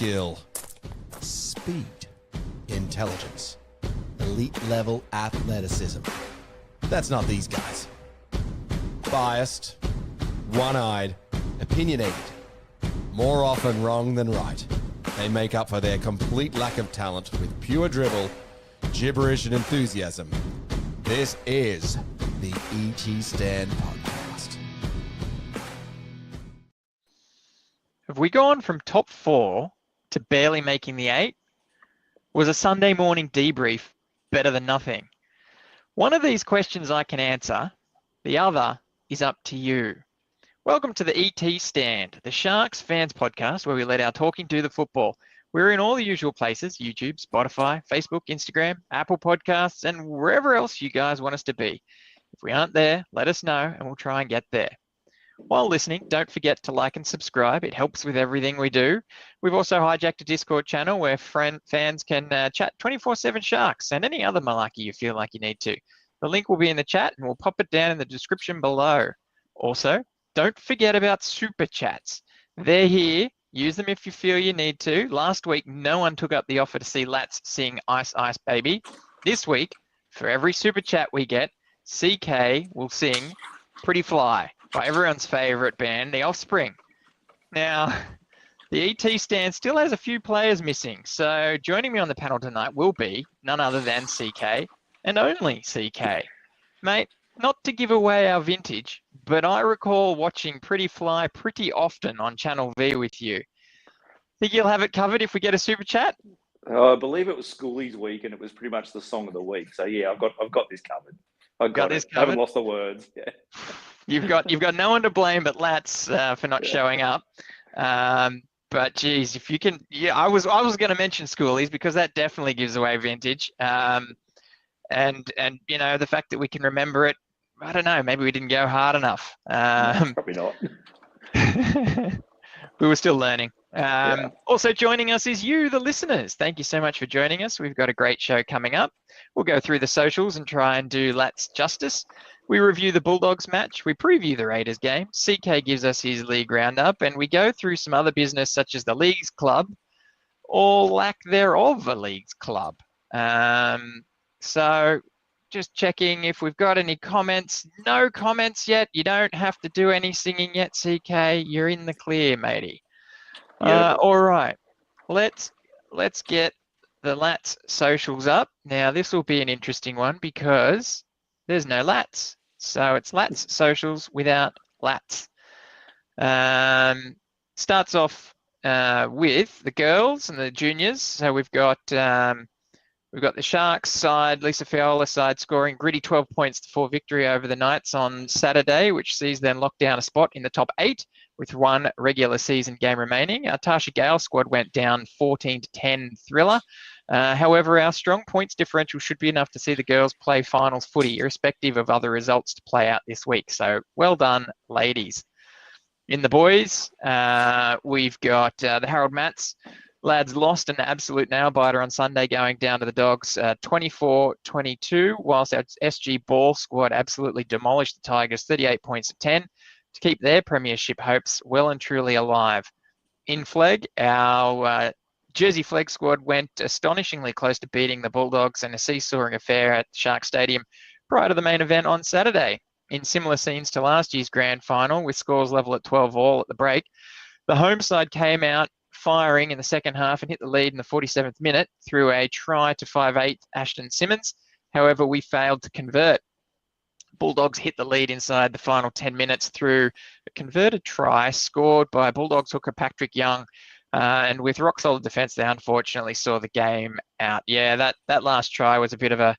skill, speed, intelligence, elite level athleticism. That's not these guys. Biased, one-eyed, opinionated, more often wrong than right. They make up for their complete lack of talent with pure dribble, gibberish, and enthusiasm. This is the ET Stand Podcast. Have we gone from top 4 to barely making the 8? Was a Sunday morning debrief better than nothing? One of these questions I can answer. The other is up to you. Welcome to the ET Stand, the Sharks fans podcast where we let our talking do the football. We're in all the usual places: YouTube, Spotify, Facebook, Instagram, Apple Podcasts, and wherever else you guys want us to be. If we aren't there, let us know and we'll try and get there. While listening, don't forget to like and subscribe. It helps with everything we do. We've also hijacked a Discord channel where fans can chat 24/7 Sharks and any other malarkey you feel like you need to. The link will be in the chat and we'll pop it down in the description below. Also, don't forget about super chats. They're here. Use them if you feel you need to. Last week, no one took up the offer to see Lats sing Ice Ice Baby. This week, for every super chat we get, CK will sing Pretty Fly by everyone's favourite band, The Offspring. Now, the ET Stand still has a few players missing, so joining me on the panel tonight will be none other than CK and only CK. Mate, not to give away our vintage, but I recall watching Pretty Fly pretty often on Channel V with you. Think you'll have it covered if we get a super chat? I believe it was Schoolies week, and it was pretty much the song of the week. So yeah, I've got this covered. I've got this covered. I haven't lost the words. Yeah. You've got no one to blame but Lats for not showing up. But geez, if you can, yeah, I was going to mention Schoolies because that definitely gives away vintage. And you know, the fact that we can remember it, I don't know, maybe we didn't go hard enough. Probably not. We were still learning. Also joining us is you, the listeners. Thank you so much for joining us. We've got a great show coming up. We'll go through the socials and try and do Lats justice. We review the Bulldogs match. We preview the Raiders game. CK gives us his league roundup, and we go through some other business such as the Leagues Club or lack thereof a Leagues Club. So just checking if we've got any comments. No comments yet. You don't have to do any singing yet, CK. You're in the clear, matey. Yeah. All right. Let's get the Lats socials up. Now, this will be an interesting one because there's no Lats. So it's Lats socials without Lats. Starts off with the girls and the juniors. So we've got the Sharks side, Lisa Fiola's side, scoring gritty 12 points for victory over the Knights on Saturday, which sees them lock down a spot in the top 8 with one regular season game remaining. Our Tasha Gale squad went down 14-10 thriller. However, our strong points differential should be enough to see the girls play finals footy, irrespective of other results to play out this week. So well done, ladies. In the boys, we've got the Harold Matts. Lads lost an absolute nail-biter on Sunday going down to the Dogs 24-22, whilst our SG Ball squad absolutely demolished the Tigers 38 points to 10 to keep their premiership hopes well and truly alive. In flag, our Jersey Flag squad went astonishingly close to beating the Bulldogs in a seesawing affair at Shark Stadium prior to the main event on Saturday. In similar scenes to last year's grand final, with scores level at 12-all at the break, the home side came out firing in the second half and hit the lead in the 47th minute through a try to 5'8" Ashton Simmons. However, we failed to convert. Bulldogs hit the lead inside the final 10 minutes through a converted try scored by Bulldogs hooker Patrick Young. And with rock solid defence, they unfortunately saw the game out. Yeah, that last try was a bit of a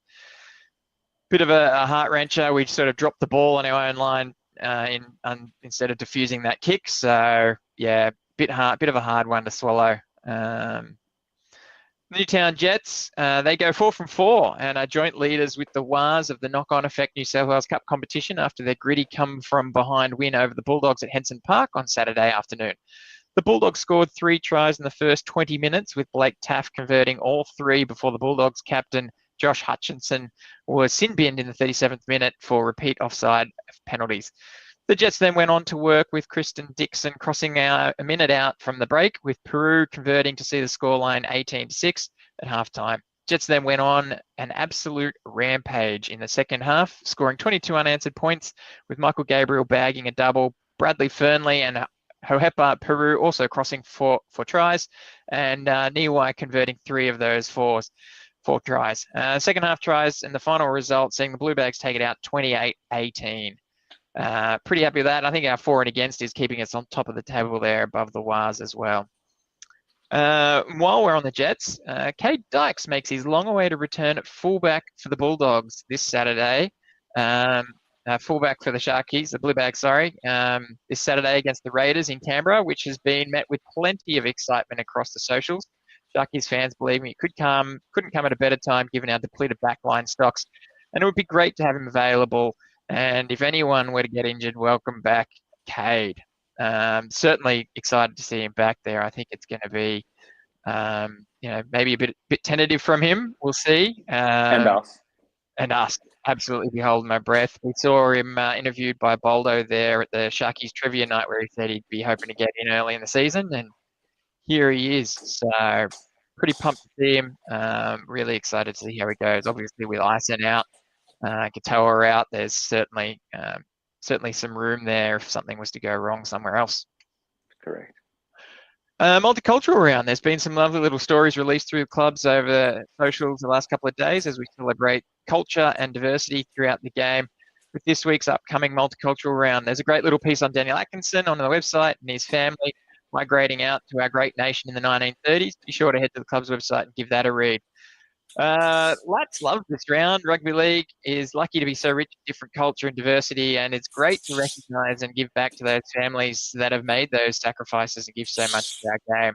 heart wrencher. We sort of dropped the ball on our own line instead of diffusing that kick. So yeah, bit of a hard one to swallow. Newtown Jets, they go 4 from 4 and are joint leaders with the Wars of the knock-on effect New South Wales Cup competition after their gritty come-from-behind win over the Bulldogs at Henson Park on Saturday afternoon. The Bulldogs scored 3 tries in the first 20 minutes, with Blake Taff converting all 3 before the Bulldogs captain Josh Hutchinson was sin-binned in the 37th minute for repeat offside penalties. The Jets then went on to work with Kristen Dixon crossing out a minute out from the break, with Peru converting to see the scoreline 18-6 at halftime. Jets then went on an absolute rampage in the second half, scoring 22 unanswered points, with Michael Gabriel bagging a double, Bradley Fernley and Hohepa Peru also crossing for tries, and Niwai converting 3 of those 4 tries. Second half tries and the final result seeing the Blue Bags take it out 28-18. Pretty happy with that. I think our for and against is keeping us on top of the table there above the Waz as well. While we're on the Jets, Cade Dykes makes his long-awaited return at fullback for the Bulldogs this Saturday. Fullback for the Sharkies, the Blue Bags, sorry, this Saturday against the Raiders in Canberra, which has been met with plenty of excitement across the socials. Sharkies fans believe me, couldn't come at a better time given our depleted backline stocks, and it would be great to have him available. And if anyone were to get injured, welcome back Cade. Certainly excited to see him back there. I think it's going to be, maybe a bit tentative from him. We'll see. And us. Absolutely be holding my breath. We saw him interviewed by Boldo there at the Sharkies trivia night, where he said he'd be hoping to get in early in the season, and here he is. So pretty pumped to see him. Really excited to see how he goes. Obviously, with Ison out, Katoa out, there's certainly some room there if something was to go wrong somewhere else. Correct. Multicultural round. There's been some lovely little stories released through the clubs over the socials the last couple of days as we celebrate culture and diversity throughout the game. With this week's upcoming multicultural round, there's a great little piece on Daniel Atkinson on the website and his family migrating out to our great nation in the 1930s. Be sure to head to the club's website and give that a read. Lads love this round. Rugby league is lucky to be so rich in different culture and diversity, and it's great to recognise and give back to those families that have made those sacrifices and give so much to our game.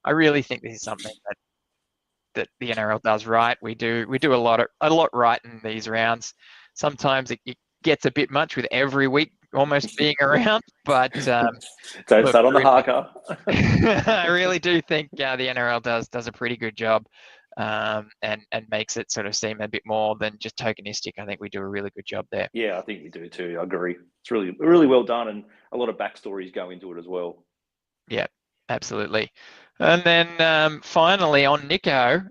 I really think this is something that the NRL does right. We do a lot right in these rounds. Sometimes it gets a bit much with every week almost being around, but don't start on the haka. I really do think the NRL does a pretty good job. And makes it sort of seem a bit more than just tokenistic. I think we do a really good job there. Yeah, I think we do too. I agree. It's really, really well done, and a lot of backstories go into it as well. Yeah, absolutely. And then finally on Nico,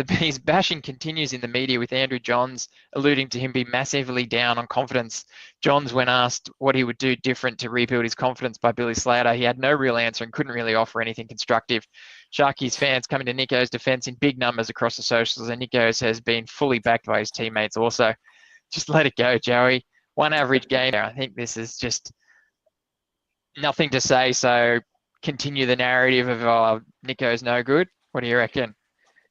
his bashing continues in the media, with Andrew Johns alluding to him being massively down on confidence. Johns, when asked what he would do different to rebuild his confidence by Billy Slater, he had no real answer and couldn't really offer anything constructive. Sharkies fans coming to Nico's defence in big numbers across the socials, and Nico's has been fully backed by his teammates also. Just let it go, Joey. One average game. I think this is just nothing to say, so continue the narrative of Nico's no good. What do you reckon?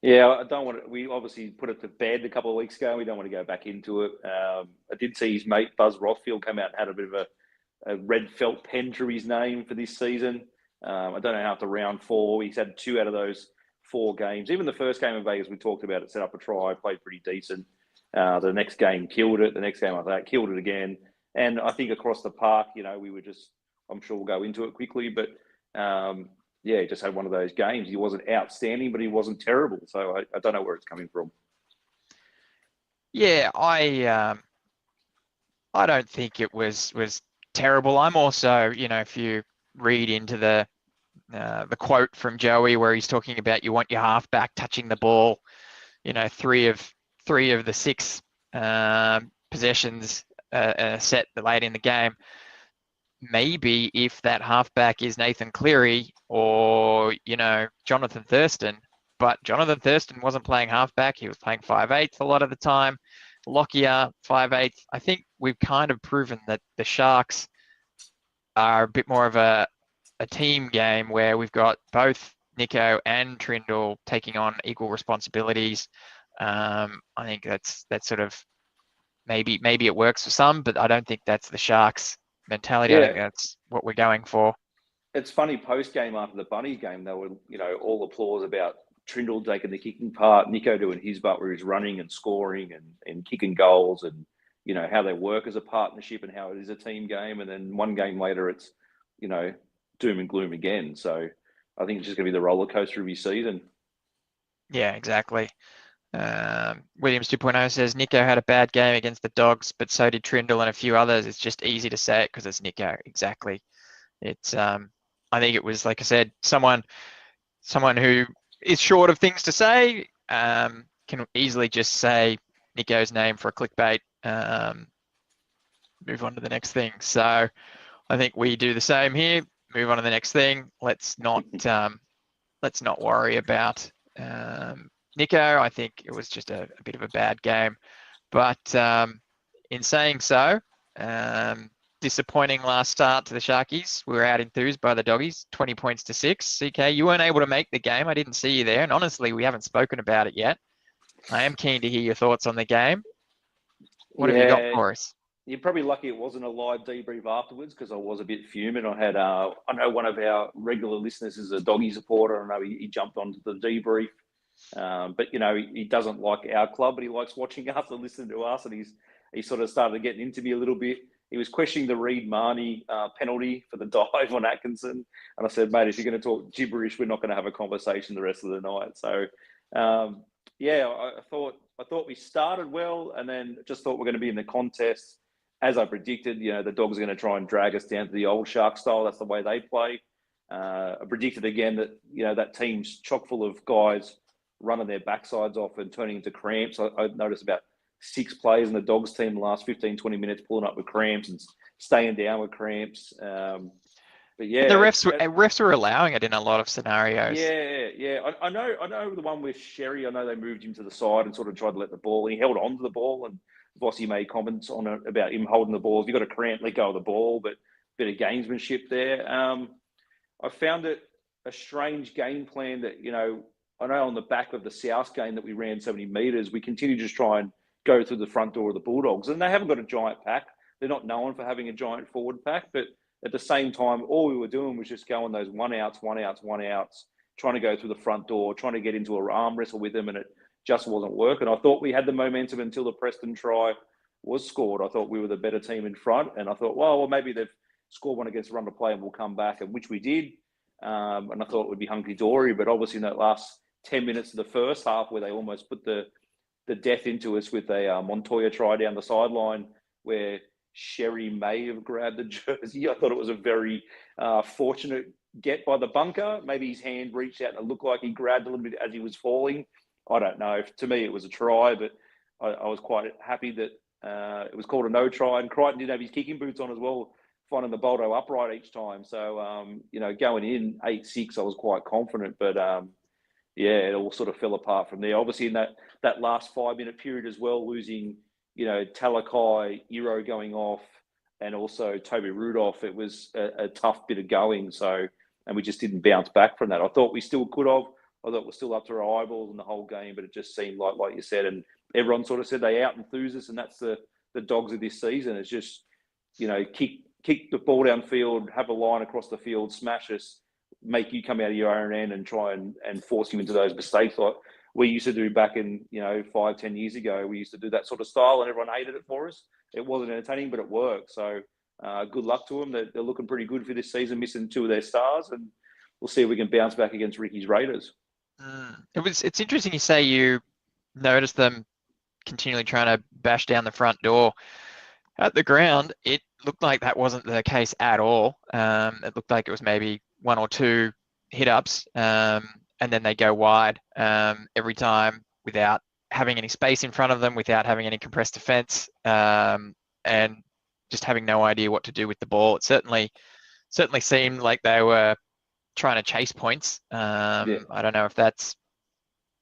Yeah, I don't want to. We obviously put it to bed a couple of weeks ago. We don't want to go back into it. I did see his mate Buzz Rothfield come out and had a bit of a red felt pen through his name for this season. I don't know how after round 4, he's had 2 out of those 4 games. Even the first game in Vegas, we talked about it, set up a try, played pretty decent. The next game killed it. The next game after that killed it again. And I think across the park, we were just, I'm sure we'll go into it quickly, but he just had one of those games. He wasn't outstanding, but he wasn't terrible. So I don't know where it's coming from. Yeah, I don't think it was terrible. I'm also, if you read into the quote from Joey where he's talking about you want your halfback touching the ball, 3 of the 6 possessions set late in the game. Maybe if that halfback is Nathan Cleary or, Jonathan Thurston, but Jonathan Thurston wasn't playing halfback. He was playing 5/8 a lot of the time. Lockyer, 5/8. I think we've kind of proven that the Sharks are a bit more of a team game where we've got both Nico and Trindle taking on equal responsibilities. I think that's sort of maybe it works for some, but I don't think that's the Sharks mentality. Yeah. I think that's what we're going for. It's funny, post game after the Bunnies game, they were, all applause about Trindle taking the kicking part, Nico doing his part where he's running and scoring and kicking goals, and how they work as a partnership and how it is a team game. And then one game later, it's doom and gloom again. So I think it's just going to be the roller coaster of his season. Yeah, exactly. Williams 2.0 says Nico had a bad game against the Dogs, but so did Trindle and a few others. It's just easy to say it because it's Nico. Exactly. It's I think it was, like I said, someone who is short of things to say, can easily just say Nico's name for a clickbait, move on to the next thing. So I think we do the same here. Move on to the next thing. Let's not worry about Nico. I think it was just a bit of a bad game. But in saying so, disappointing last start to the Sharkies. We were out enthused by the Doggies, 20 points to 6. CK, you weren't able to make the game. I didn't see you there. And honestly, we haven't spoken about it yet. I am keen to hear your thoughts on the game. What have you got for us? You're probably lucky it wasn't a live debrief afterwards because I was a bit fuming. I had, I know one of our regular listeners is a Doggy supporter. I know he jumped onto the debrief. But, you know, he doesn't like our club, but he likes watching us and listening to us. And he sort of started getting into me a little bit. He was questioning the Reed Marnie penalty for the dive on Atkinson. And I said, mate, if you're going to talk gibberish, we're not going to have a conversation the rest of the night. So, I thought we started well and then just thought we're going to be in the contest. As I predicted, you know, the Dogs are going to try and drag us down to the old Shark style. That's the way they play. I predicted again that, you know, that team's chock full of guys running their backsides off and turning into cramps. I noticed about 6 players in the Dogs team the last 15, 20 minutes pulling up with cramps and staying down with cramps. But yeah, the refs were allowing it in a lot of scenarios. Yeah. I know the one with Sherry. I know they moved him to the side and sort of tried to let the ball. He held on to the ball, and Vossi made comments on it about him holding the ball. If you've got a cramp, let go of the ball. But a bit of gamesmanship there. I found it a strange game plan that, you know, I know on the back of the South game that we ran 70 metres, we continue to just try and go through the front door of the Bulldogs. And they haven't got a giant pack. They're not known for having a giant forward pack. But at the same time, all we were doing was just going those one outs, trying to go through the front door, trying to get into an arm wrestle with them, and it just wasn't working. I thought we had the momentum until the Preston try was scored. I thought we were the better team in front, and I thought, well, maybe they've scored one against the run to play and we'll come back, and which we did. And I thought it would be hunky-dory, but obviously in that last 10 minutes of the first half where they almost put the death into us with a Montoya try down the sideline where Sherry may have grabbed the jersey. I thought it was a very fortunate get by the bunker. Maybe his hand reached out and it looked like he grabbed a little bit as he was falling. I don't know. To me, it was a try, but I was quite happy that it was called a no try. And Crichton did have his kicking boots on as well, finding the Boldo upright each time. So, going in 8-6, I was quite confident. But, it all sort of fell apart from there. Obviously, in that last 5-minute period as well, losing, Talakai, Iro going off, and also Toby Rudolph, it was a tough bit of going. So, and we just didn't bounce back from that. I thought we still could have. I thought we're still up to our eyeballs in the whole game, but it just seemed like you said, and everyone sort of said they out-enthuse us, and that's the Dogs of this season. It's just, kick the ball downfield, have a line across the field, smash us, make you come out of your own end and try and force you into those mistakes like we used to do back in, 5-10 years ago. We used to do that sort of style and everyone hated it for us. It wasn't entertaining, but it worked. So good luck to them. They're looking pretty good for this season, missing 2 of their stars, and we'll see if we can bounce back against Ricky's Raiders. It's interesting you say you noticed them continually trying to bash down the front door. At the ground, it looked like that wasn't the case at all. It looked like it was maybe 1 or 2 hit-ups, and then they go wide every time without having any space in front of them, without having any compressed defense, and just having no idea what to do with the ball. It certainly seemed like they were trying to chase points. I don't know if that's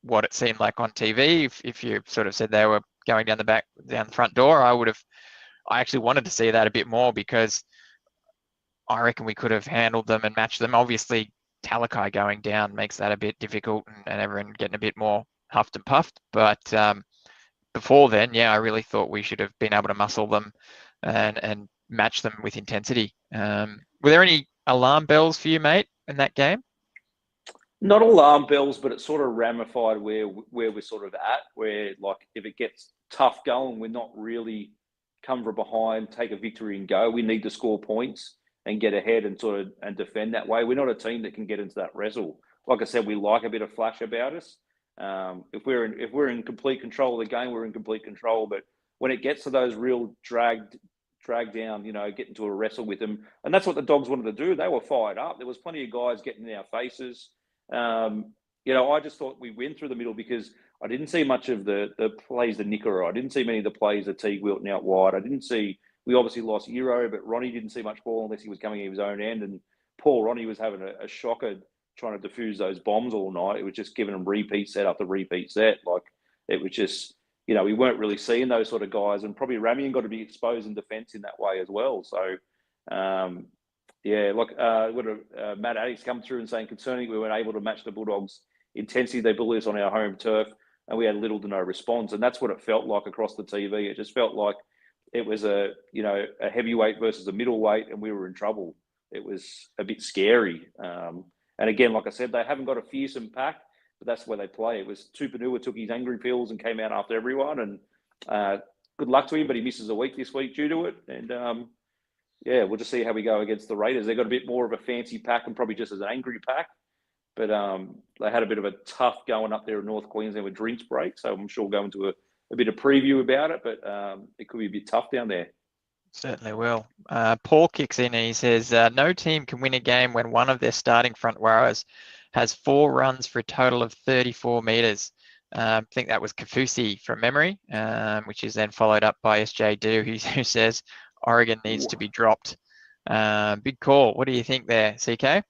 what it seemed like on TV. If you sort of said they were going down the front door, I actually wanted to see that a bit more because I reckon we could have handled them and matched them. Obviously, Talakai going down makes that a bit difficult and everyone getting a bit more huffed and puffed. But before then, I really thought we should have been able to muscle them and match them with intensity. Were there any alarm bells for you, mate, in that game? Not alarm bells, but it's sort of ramified where we're sort of at, where like if it gets tough going, we're not really come from behind, take a victory and go. We need to score points and get ahead and and defend that way. We're not a team that can get into that wrestle. Like I said, we like a bit of flash about us. If we're in complete control of the game, we're in complete control. But when it gets to those real drag down, get into a wrestle with them, and that's what the Dogs wanted to do. They were fired up. There was plenty of guys getting in our faces. I just thought we went through the middle because I didn't see much of the plays that Nicker. I didn't see many of the plays that Teague Wilton out wide. I didn't see. We obviously lost Euro, but Ronnie didn't see much ball unless he was coming in his own end. And Paul Ronnie was having a shocker trying to defuse those bombs all night. It was just giving them repeat set after repeat set. Like, it was just, we weren't really seeing those sort of guys. And probably Ramian got to be exposed in defence in that way as well. So, Matt Addicks come through and saying, concerning we weren't able to match the Bulldogs' intensity. They bullied us on our home turf and we had little to no response. And that's what it felt like across the TV. It just felt like it was a heavyweight versus a middleweight and we were in trouble. It was a bit scary. And again, like I said, they haven't got a fearsome pack, but that's where they play. It was Tupanua took his angry pills and came out after everyone. And good luck to him, but he misses a week this week due to it. And we'll just see how we go against the Raiders. They've got a bit more of a fancy pack and probably just as an angry pack. But they had a bit of a tough going up there in North Queensland with drinks break. So I'm sure we'll go into a bit of preview about it, but it could be a bit tough down there. Certainly will. Paul kicks in and he says, no team can win a game when one of their starting front rowers has 4 runs for a total of 34 metres. I think that was Kafusi from memory, which is then followed up by SJ Do, who says Oregon needs to be dropped. Big call. What do you think there, CK?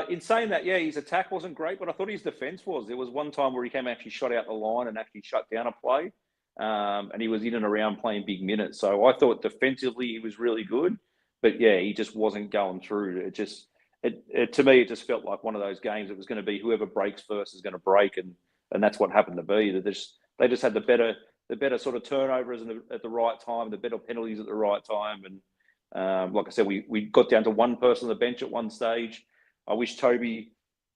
In saying that, his attack wasn't great, but I thought his defence was. There was one time where he came actually shot out the line and actually shut down a play. And he was in and around playing big minutes. So I thought defensively he was really good, but he just wasn't going through. To me, it just felt like one of those games. It was going to be whoever breaks first is going to break, and that's what happened to be. They just had the better sort of turnovers at the right time, the better penalties at the right time, and like I said, we got down to one person on the bench at one stage. I wish Toby,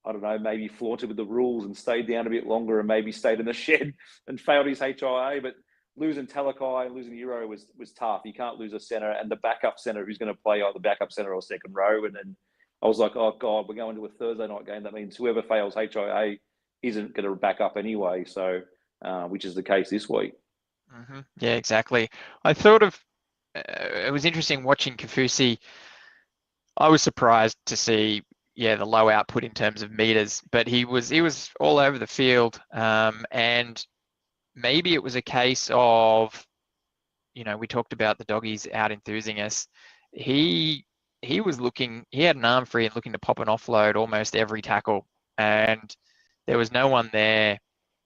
I don't know, maybe flaunted with the rules and stayed down a bit longer and maybe stayed in the shed and failed his HIA. But losing Talakai and losing Euro was tough. You can't lose a centre and the backup centre who's going to play either backup centre or second row. And then I was like, oh, God, we're going to a Thursday night game. That means whoever fails HIA isn't going to back up anyway. So, which is the case this week. Mm-hmm. Yeah, exactly. I thought it was interesting watching Kafusi. I was surprised to see the low output in terms of meters, but he was all over the field. And maybe it was a case of, we talked about the doggies out enthusing us. He had an arm free and looking to pop an offload almost every tackle. And there was no one there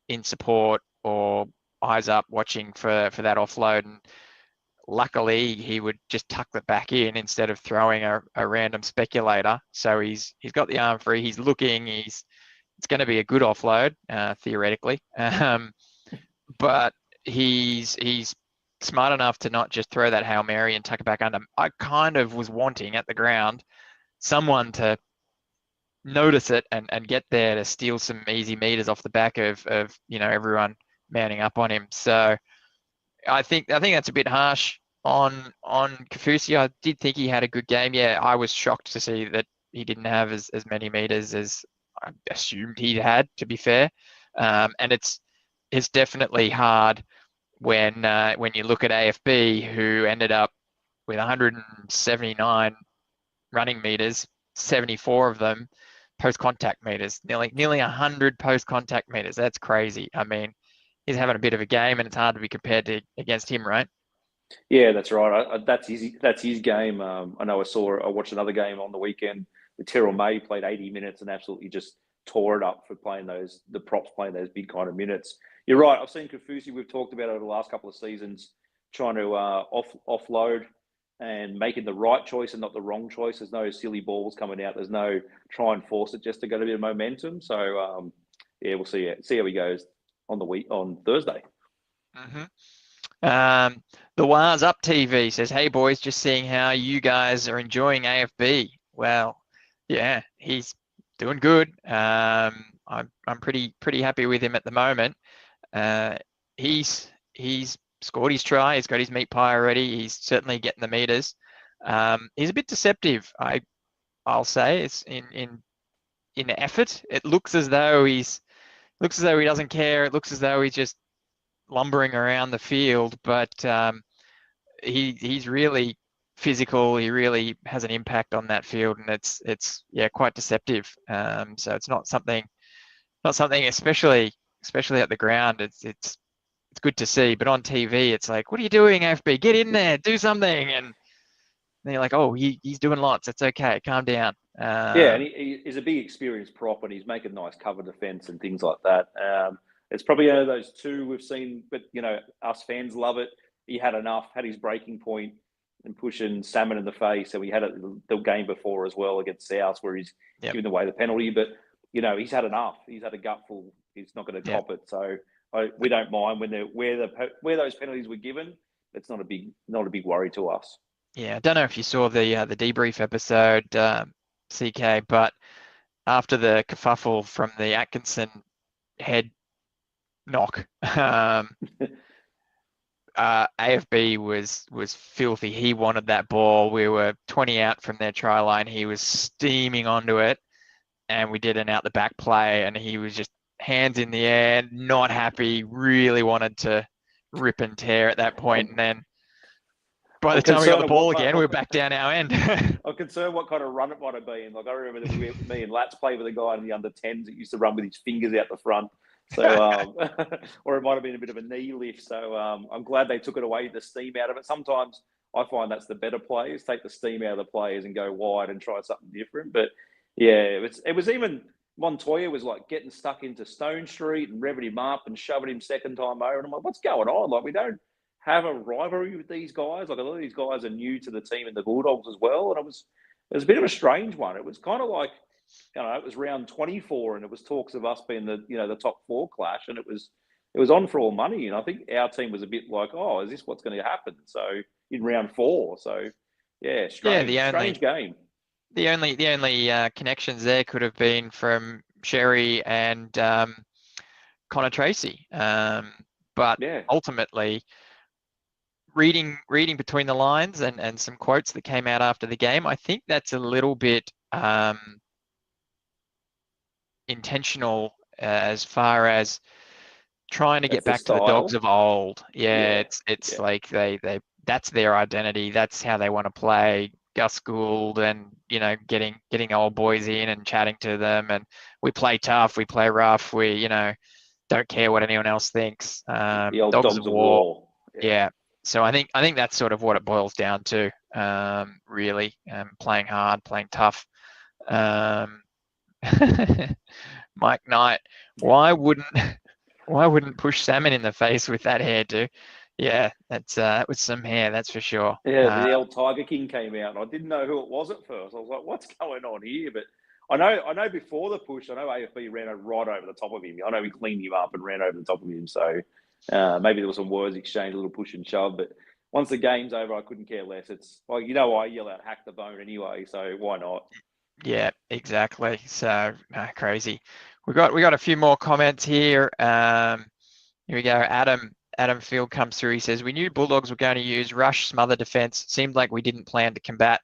in support or eyes up watching for that offload. And luckily, he would just tuck it back in instead of throwing a random speculator. So he's got the arm free. He's looking. It's going to be a good offload theoretically, but he's smart enough to not just throw that Hail Mary and tuck it back under. I kind of was wanting at the ground someone to notice it and get there to steal some easy meters off the back of everyone manning up on him. So I think that's a bit harsh on Kafusi. I did think he had a good game. Yeah, I was shocked to see that he didn't have as many meters as I assumed he had, to be fair. And it's definitely hard when you look at AFB, who ended up with 179 running meters, 74 of them post-contact meters, nearly 100 post-contact meters. That's crazy. I mean, he's having a bit of a game, and it's hard to be compared against him, right? Yeah, that's right. That's his game. I know I watched another game on the weekend. Terrell May played 80 minutes and absolutely just tore it up for playing the props playing those big kind of minutes. You're right. I've seen Kafusi. We've talked about it over the last couple of seasons, trying to offload and making the right choice and not the wrong choice. There's no silly balls coming out. There's no try and force it just to get a bit of momentum. So we'll see how he goes on Thursday. Mm-hmm. The Wars Up TV says, "Hey boys, just seeing how you guys are enjoying AFB." Well, yeah, he's doing good. I'm pretty happy with him at the moment. He's scored his try. He's got his meat pie already. He's certainly getting the meters. He's a bit deceptive. I'll say it's in effort. It looks as though he's looks as though he doesn't care. It looks as though he's just lumbering around the field, but he's really physical. He really has an impact on that field, and it's quite deceptive. So it's not something especially at the ground. It's good to see, but on TV it's like, what are you doing, AFB? Get in there, do something. And you're like, oh, he's doing lots. It's okay, calm down. Yeah, and he's a big experienced prop, and he's making nice cover defense and things like that. It's probably those two we've seen, but us fans love it. He had enough, had his breaking point, and pushing Salmon in the face. And we had it the game before as well against South, where he's giving away the penalty. But he's had enough. He's had a gutful. He's not going to cop it. So we don't mind when where those penalties were given. It's not a big worry to us. Yeah, I don't know if you saw the debrief episode, CK, but after the kerfuffle from the Atkinson head knock, AFB was filthy. He wanted that ball. We were 20 out from their try line. He was steaming onto it, and we did an out the back play, and he was just hands in the air, not happy, really wanted to rip and tear at that point. And then by the time we got the ball again, we were back down our end. I'm concerned what kind of run it might have been. Like, I remember that me and Lats played with a guy in the under-10s that used to run with his fingers out the front. So, or it might have been a bit of a knee lift. So I'm glad they took it away, the steam out of it. Sometimes I find that's the better players, take the steam out of the players and go wide and try something different. But yeah, it was even Montoya was like getting stuck into Stone Street and revving him up and shoving him second time over. And I'm like, what's going on? Like, we don't have a rivalry with these guys. Like, a lot of these guys are new to the team and the Bulldogs as well. And it was a bit of a strange one. It was kind of like, it was round 24 and it was talks of us being the top four clash, and it was on for all money. And I think our team was a bit like, oh, is this what's going to happen? So in round 4. So yeah, strange game. The only connections there could have been from Sherry and Connor Tracy. But ultimately, reading between the lines and some quotes that came out after the game, I think that's a little bit intentional as far as trying to get back to the Dogs of old. It's like they that's their identity. That's how they want to play. Gus Gould and getting old boys in and chatting to them, and we play tough, we play rough, we don't care what anyone else thinks. The old Dogs of war. Yeah. So I think that's sort of what it boils down to. Really, playing hard, playing tough. Mike Knight, why wouldn't push Salmon in the face with that hairdo? Yeah, that was some hair, that's for sure. Yeah, the old Tiger King came out, and I didn't know who it was at first. I was like, what's going on here? But I know before the push, I know AFB ran right over the top of him. I know he cleaned him up and ran over the top of him. So maybe there was some words exchanged, a little push and shove. But once the game's over, I couldn't care less. It's like, I yell out, hack the bone anyway, so why not? Yeah, exactly. So crazy. We got a few more comments here. Here we go. Adam Field comes through. He says, we knew Bulldogs were going to use rush, smother defence. Seemed like we didn't plan to combat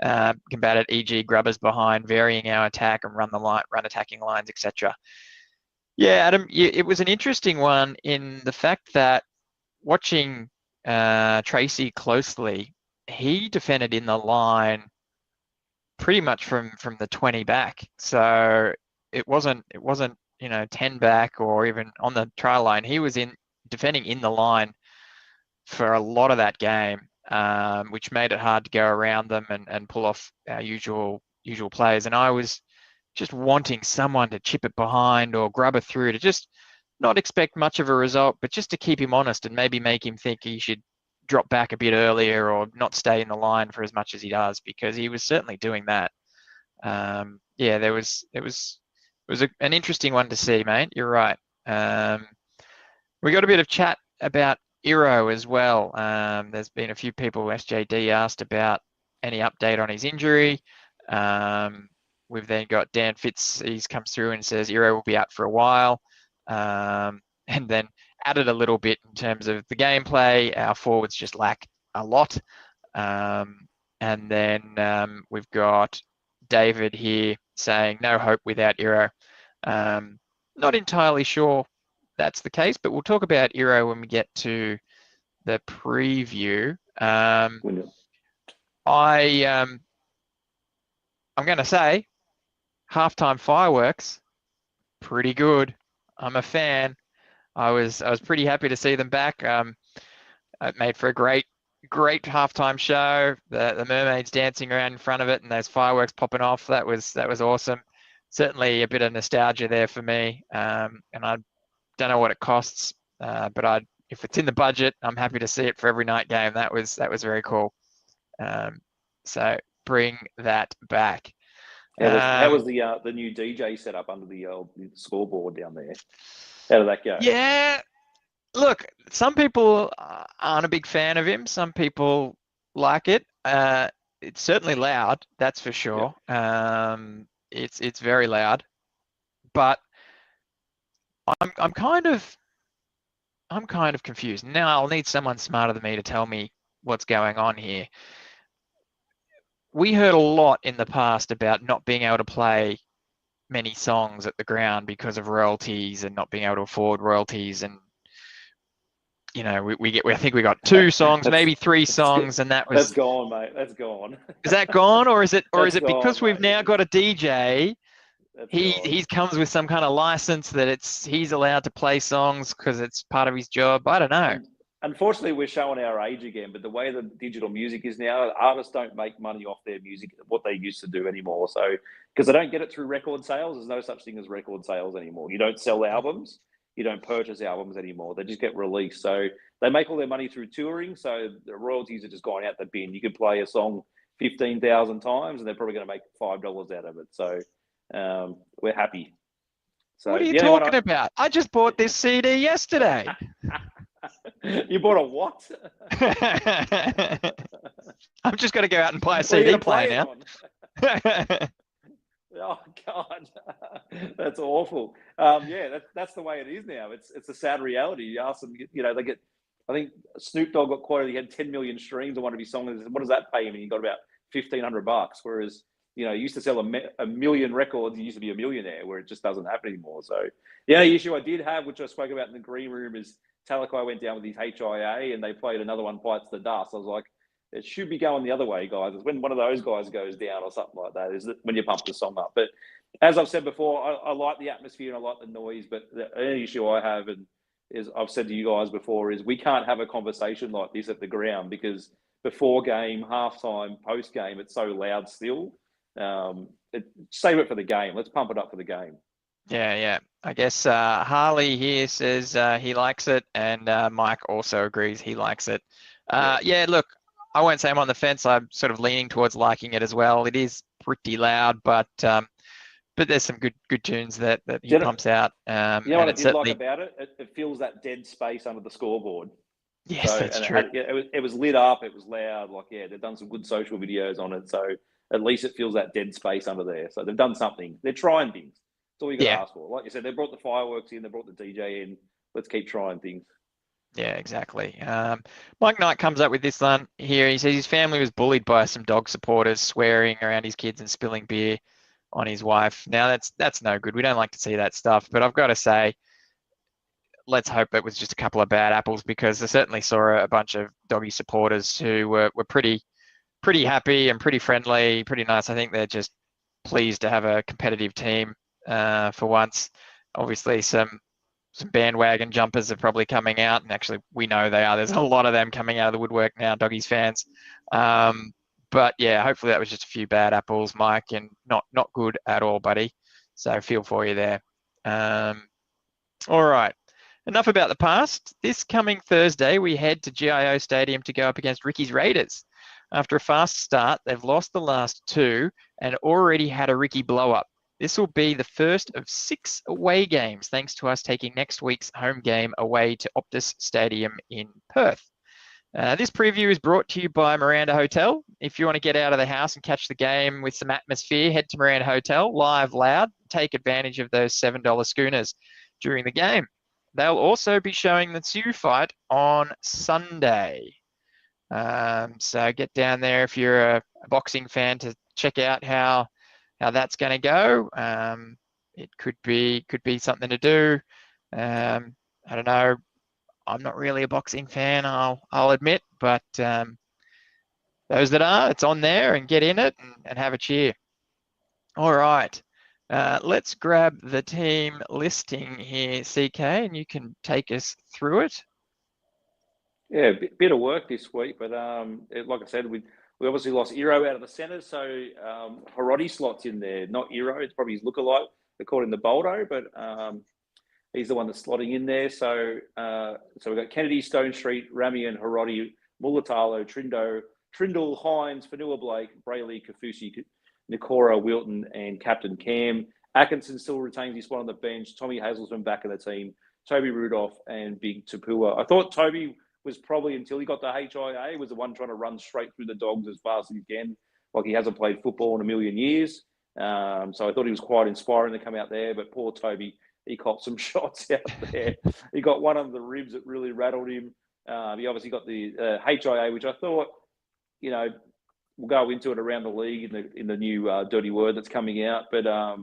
it, e.g. grubbers behind, varying our attack and run attacking lines, etc. Yeah, Adam, it was an interesting one in the fact that watching Tracy closely, he defended in the line pretty much from the 20 back. So it wasn't 10 back or even on the try line. He was defending in the line for a lot of that game, which made it hard to go around them and pull off our usual plays. And I was just wanting someone to chip it behind or grub it through, to just not expect much of a result, but just to keep him honest and maybe make him think he should drop back a bit earlier or not stay in the line for as much as he does, because he was certainly doing that. It was an interesting one to see, mate. You're right. We got a bit of chat about Iro as well. There's been a few people, SJD asked about any update on his injury. We've then got Dan Fitz, he comes through and says Iro will be out for a while. And then added a little bit in terms of the gameplay. Our forwards just lack a lot. And then we've got David here saying no hope without Iro. Not entirely sure that's the case, but we'll talk about Iro when we get to the preview. I'm going to say halftime fireworks, pretty good. I'm a fan. I was pretty happy to see them back. It made for a great halftime show. The mermaids dancing around in front of it and those fireworks popping off. That was awesome. Certainly a bit of nostalgia there for me. And I don't know what it costs, but if it's in the budget, I'm happy to see it for every night game. That was very cool. So bring that back. How was the new DJ set up under the scoreboard down there? How did that go? Yeah, look, some people aren't a big fan of him. Some people like it. It's certainly loud, that's for sure. Yeah. It's very loud, but I'm kind of confused. Now I'll need someone smarter than me to tell me what's going on here. We heard a lot in the past about not being able to play many songs at the ground because of royalties and not being able to afford royalties. And, you know, I think we got 2 songs, maybe 3 songs, and that was... That's gone, mate. That's gone. Is that gone, or is it because gone, we've now got a DJ? He comes with some kind of license that he's allowed to play songs because it's part of his job. I don't know. Unfortunately, we're showing our age again, but the way the digital music is now, artists don't make money off their music, what they used to do anymore. So, because they don't get it through record sales, there's no such thing as record sales anymore. You don't sell albums, you don't purchase albums anymore. They just get released. So they make all their money through touring. So the royalties are just going out the bin. You could play a song 15,000 times and they're probably going to make $5 out of it. So we're happy. So, what are you talking about? I just bought this CD yesterday. You bought a what? I'm just going to go out and buy a CD player now. Oh God, that's awful. Yeah, that's the way it is now. It's a sad reality. You ask them, you know, they get. I think Snoop Dogg got quoted. He had 10 million streams on one of his songs. What does that pay him? And he got about $1,500. Whereas, you know, he used to sell a million records. He used to be a millionaire. Where it just doesn't happen anymore. So the only issue I did have, which I spoke about in the green room, is Talakai went down with his HIA and they played Another One Bites the Dust. I was like, it should be going the other way, guys. It's when one of those guys goes down or something like that, is when you pump the song up. But as I've said before, I like the atmosphere and I like the noise. But the only issue I have, and is I've said to you guys before, is we can't have a conversation like this at the ground because before game, halftime, post game, it's so loud still. Save it for the game. Let's pump it up for the game. Yeah. I guess Harley here says he likes it, and Mike also agrees he likes it. Yeah, look, I won't say I'm on the fence. I'm sort of leaning towards liking it as well. It is pretty loud, but there's some good tunes that he pumps out. You know what I did like about it? It fills that dead space under the scoreboard. Yes, that's true. It was lit up. It was loud. Like, yeah, they've done some good social videos on it. So at least it fills that dead space under there. So they've done something. They're trying things. That's all you got to ask for. Like you said, they brought the fireworks in. They brought the DJ in. Let's keep trying things. Yeah, exactly. Mike Knight comes up with this one here. He says his family was bullied by some dog supporters swearing around his kids and spilling beer on his wife. Now that's no good. We don't like to see that stuff. But I've got to say, let's hope it was just a couple of bad apples, because I certainly saw a bunch of doggy supporters who were pretty happy and pretty friendly, pretty nice. I think they're just pleased to have a competitive team for once. Obviously, some bandwagon jumpers are probably coming out, and actually we know they are. There's a lot of them coming out of the woodwork now, Doggies fans. But yeah, hopefully that was just a few bad apples, Mike, and not good at all, buddy. So feel for you there. All right, enough about the past. This coming Thursday, we head to GIO Stadium to go up against Ricky's Raiders. After a fast start, they've lost the last 2 and already had a Ricky blow-up. This will be the first of 6 away games, thanks to us taking next week's home game away to Optus Stadium in Perth. This preview is brought to you by Miranda Hotel. If you want to get out of the house and catch the game with some atmosphere, head to Miranda Hotel, live, loud. Take advantage of those $7 schooners during the game. They'll also be showing the Sioux fight on Sunday. So get down there if you're a boxing fan to check out how that's going to go. it could be something to do. I don't know. I'm not really a boxing fan, I'll admit, but those that are, it's on there, and get in it and have a cheer. All right. Let's grab the team listing here, CK, and you can take us through it. Yeah, bit of work this week, but like I said, we obviously lost Iro out of the centre, so Hiroti slots in there, not Iro. It's probably his lookalike, according to Boldo, but he's the one that's slotting in there. So we've got Kennedy, Stone Street, Rami and Hiroti, Mulatalo, Trindle, Hines, Fanua Blake, Brayley, Kafusi, Nikora, Wilton, and Captain Cam. Atkinson still retains his spot on the bench. Tommy Hazelton back in the team. Toby Rudolph and Big Tapua. I thought Toby was probably, until he got to HIA, was the one trying to run straight through the Dogs as fast as he can. Like, he hasn't played football in a million years. So I thought he was quite inspiring to come out there. But poor Toby, he copped some shots out there. He got one under the ribs that really rattled him. He obviously got the HIA, which I thought, we'll go into it around the league in the new dirty word that's coming out. But I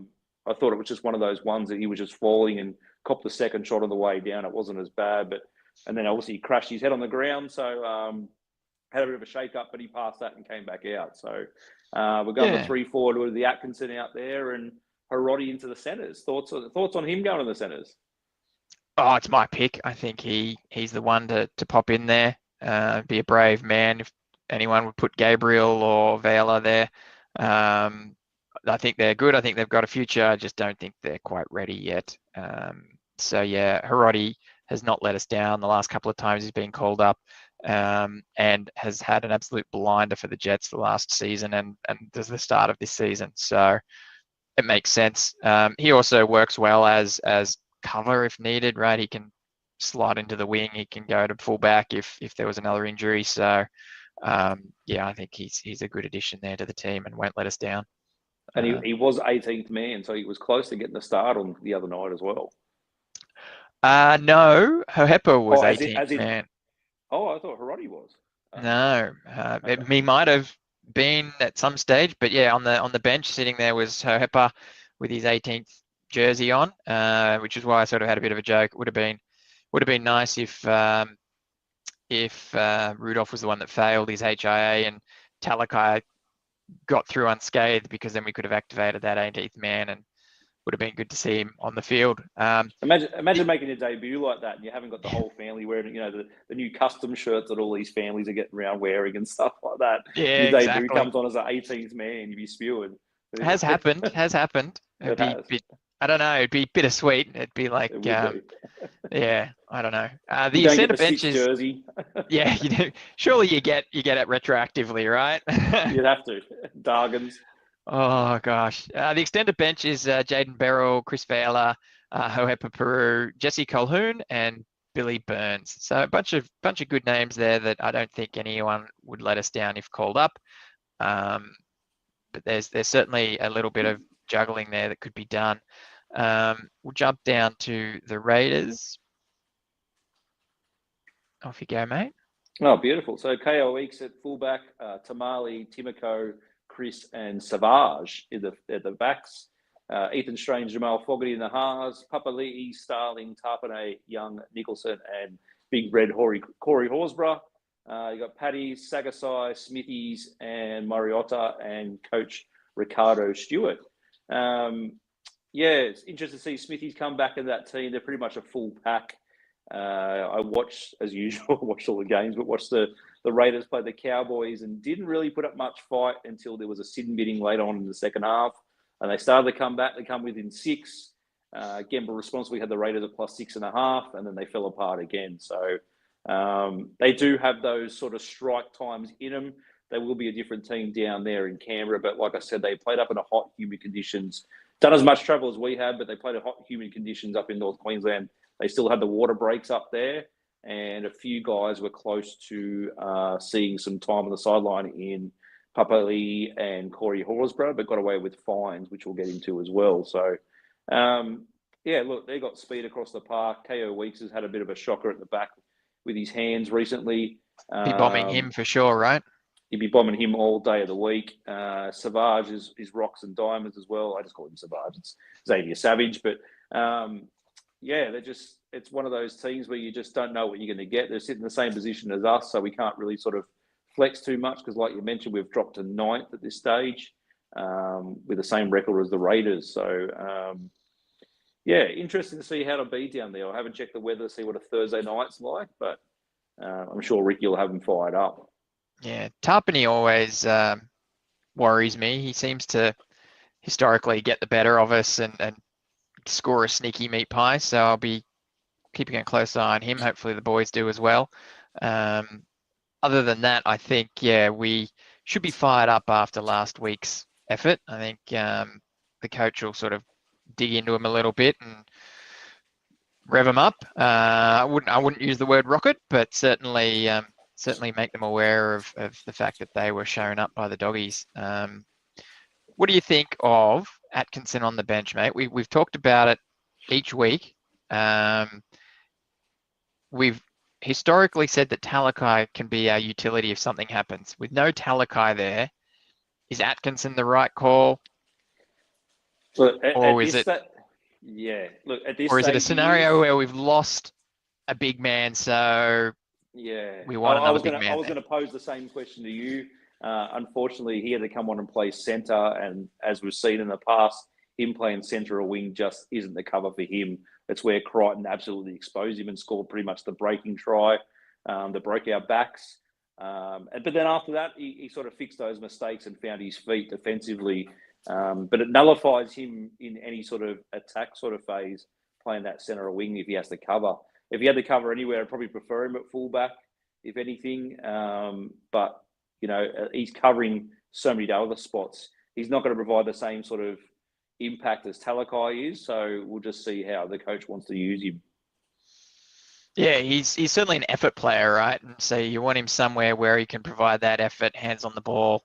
thought it was just one of those ones that he was just falling and copped the second shot on the way down. It wasn't as bad, and then obviously he crashed his head on the ground. So had a bit of a shake up, but he passed that and came back out. So we're going to 3-4 with the Atkinson out there and Hiroti into the centres. Thoughts on him going to the centres? Oh, it's my pick. I think he's the one to pop in there. Be a brave man. If anyone would put Gabriel or Vela there, I think they're good. I think they've got a future. I just don't think they're quite ready yet. So yeah, Hiroti has not let us down the last couple of times he's been called up, and has had an absolute blinder for the Jets the last season and the start of this season. So it makes sense. He also works well as cover if needed, right? He can slide into the wing. He can go to fullback if there was another injury. So yeah, I think he's a good addition there to the team and won't let us down. And he was 18th man, so he was close to getting the start on the other night as well. No, Hohepa was 18th man. Oh, I thought Hiroti was. No, Okay. he might have been at some stage, but yeah, on the bench sitting there was Hohepa with his 18th jersey on, which is why I sort of had a bit of a joke. It would have been nice if Rudolph was the one that failed his HIA and Talakai got through unscathed, because then we could have activated that 18th man and would have been good to see him on the field. Imagine making a debut like that and you haven't got the whole family wearing, the new custom shirts that all these families are getting around wearing and stuff like that. Yeah, your debut exactly. comes on as an 18th man, you'd be spewing. It has happened. I don't know. It'd be bittersweet. It'd be like, yeah, I don't know. The centre bench is jersey. Yeah, you do. Surely you get it retroactively, right? You'd have to. Dargans. Oh gosh. The extended bench is Jaden Beryl, Chris Vela, Hohepa Peru, Jesse Colhoun, and Billy Burns. So a bunch of good names there that I don't think anyone would let us down if called up. But there's certainly a little bit of juggling there that could be done. We'll jump down to the Raiders. Off you go, mate. Oh, beautiful. So KO Eeks at fullback, Tamale, Timoko, Chris, and Savage at the backs. Ethan Strange, Jamal Fogarty in the halves. Papali'i, Starling, Tarpanay, Young, Nicholson, and Big Red Corey Horsburgh. You got Paddy, Sagasai, Smithies, and Mariota, and Coach Ricardo Stewart. It's interesting to see Smithies come back in that team. They're pretty much a full pack. I watched, as usual, all the games, but watched the Raiders play the Cowboys and didn't really put up much fight until there was a sin bidding later on in the second half. And they started to come back. They come within 6. Gamble responsibly had the Raiders at +6.5, and then they fell apart again. So they do have those sort of strike times in them. They will be a different team down there in Canberra. But like I said, they played up in a hot, humid conditions. Done as much travel as we had, but they played in hot, humid conditions up in North Queensland. They still had the water breaks up there. And a few guys were close to seeing some time on the sideline in Papali and Corey Horsburgh, but got away with fines, which we'll get into as well. So, look, they got speed across the park. KO Weeks has had a bit of a shocker at the back with his hands recently. Be bombing him for sure, right? you'd be bombing him all day of the week. Savage is rocks and diamonds as well. I just call him Savage. It's Xavier Savage, but yeah, it's one of those teams where you just don't know what you're going to get. They're sitting in the same position as us, so we can't really sort of flex too much because, like you mentioned, we've dropped to 9th at this stage with the same record as the Raiders. So, yeah, interesting to see how it'll be down there. I haven't checked the weather to see what a Thursday night's like, but I'm sure Ricky will have them fired up. Yeah, Tarpany always worries me. He seems to historically get the better of us and score a sneaky meat pie. So I'll be keeping a close eye on him. Hopefully the boys do as well. Other than that, I think, yeah, we should be fired up after last week's effort. I think the coach will sort of dig into him a little bit and rev him up. I wouldn't use the word rocket, but certainly make them aware of the fact that they were shown up by the doggies. What do you think of Atkinson on the bench, mate? We've talked about it each week. We've historically said that Talakai can be our utility if something happens. With no Talakai there, is Atkinson the right call? Look, Or is it a scenario where we've lost a big man, so we want another big man? I was going to pose the same question to you. Unfortunately, he had to come on and play centre, and as we've seen in the past, him playing centre or wing just isn't the cover for him. It's where Crichton absolutely exposed him and scored pretty much the breaking try that broke our backs. But then after that, he sort of fixed those mistakes and found his feet defensively. But it nullifies him in any sort of attack sort of phase, playing that centre or wing if he has to cover. If he had to cover anywhere, I'd probably prefer him at fullback, if anything. But, you know, he's covering so many other spots. He's not going to provide the same sort of impact as Talakai is. So we'll just see how the coach wants to use him. Yeah, he's certainly an effort player, right? And so you want him somewhere where he can provide that effort, hands on the ball,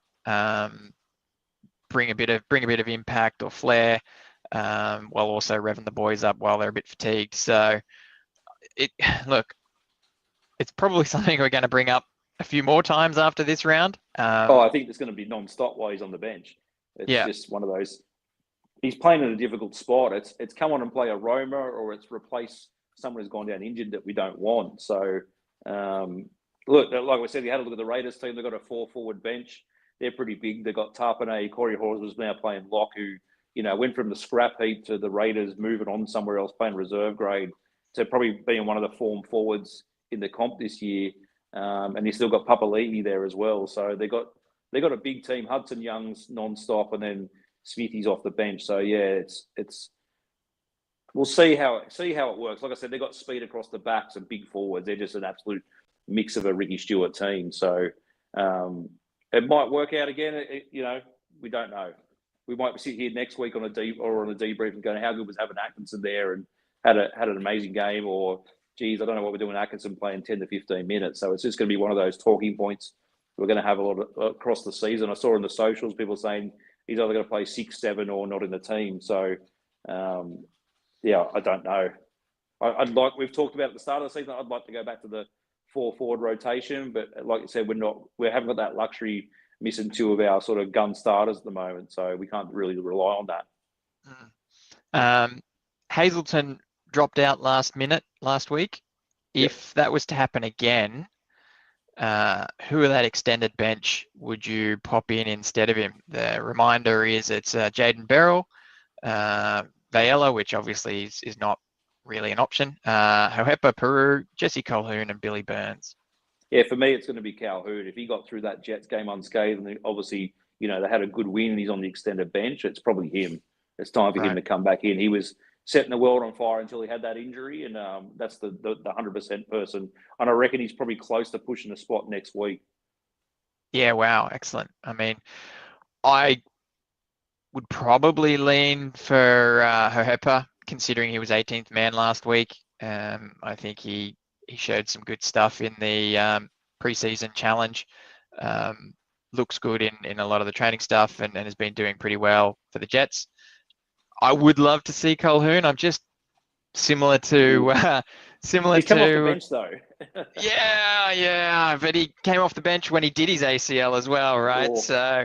bring a bit of impact or flair, while also revving the boys up while they're a bit fatigued. So, it's probably something we're going to bring up a few more times after this round. I think there's going to be non-stop while he's on the bench. It's just one of those. He's playing in a difficult spot. It's come on and play a Roma, or it's replace someone who's gone down injured that we don't want. So, look, like we said, you had a look at the Raiders team. They've got a 4-forward bench. They're pretty big. They've got Tarpanay, Corey Hawes was now playing lock, who, you know, went from the scrap heap to the Raiders, moving on somewhere else, playing reserve grade, to probably being one of the form forwards in the comp this year. And you've still got Papali'i there as well. So they got a big team. Hudson Young's non-stop, and then Smithy's off the bench. So yeah, it's we'll see how it works. Like I said, they got speed across the backs and big forwards. They're just an absolute mix of a Ricky Stewart team. So it might work out again. We don't know. We might sit here next week on a debrief and going, how good was having Atkinson there and had an amazing game, or geez, I don't know what we're doing Atkinson playing 10 to 15 minutes. So it's just going to be one of those talking points we're going to have a lot of across the season. I saw in the socials people saying he's either going to play 6, 7 or not in the team. So, I don't know. We've talked about at the start of the season, I'd like to go back to the 4-forward rotation, but like you said, we haven't got that luxury missing 2 of our sort of gun starters at the moment. So we can't really rely on that. Hazelton dropped out last week. Yep. If that was to happen again, who of that extended bench would you pop in instead of him? The reminder is it's Jaden Berrell, Vayela, which obviously is not really an option, Hohepa, Peru, Jesse Colquhoun, and Billy Burns. Yeah, for me, it's going to be Colquhoun. If he got through that Jets game unscathed, and obviously, they had a good win and he's on the extended bench, it's probably him. It's time for him to come back in. He was setting the world on fire until he had that injury, and that's the 100% person. And I reckon he's probably close to pushing a spot next week. Yeah, wow, excellent. I mean, I would probably lean for Hohepa, considering he was 18th man last week. I think he showed some good stuff in the preseason challenge. Looks good in a lot of the training stuff and has been doing pretty well for the Jets. I would love to see Colquhoun. I'm just similar to similar He's come off the to bench though. yeah, but he came off the bench when he did his ACL as well, right? Oh. So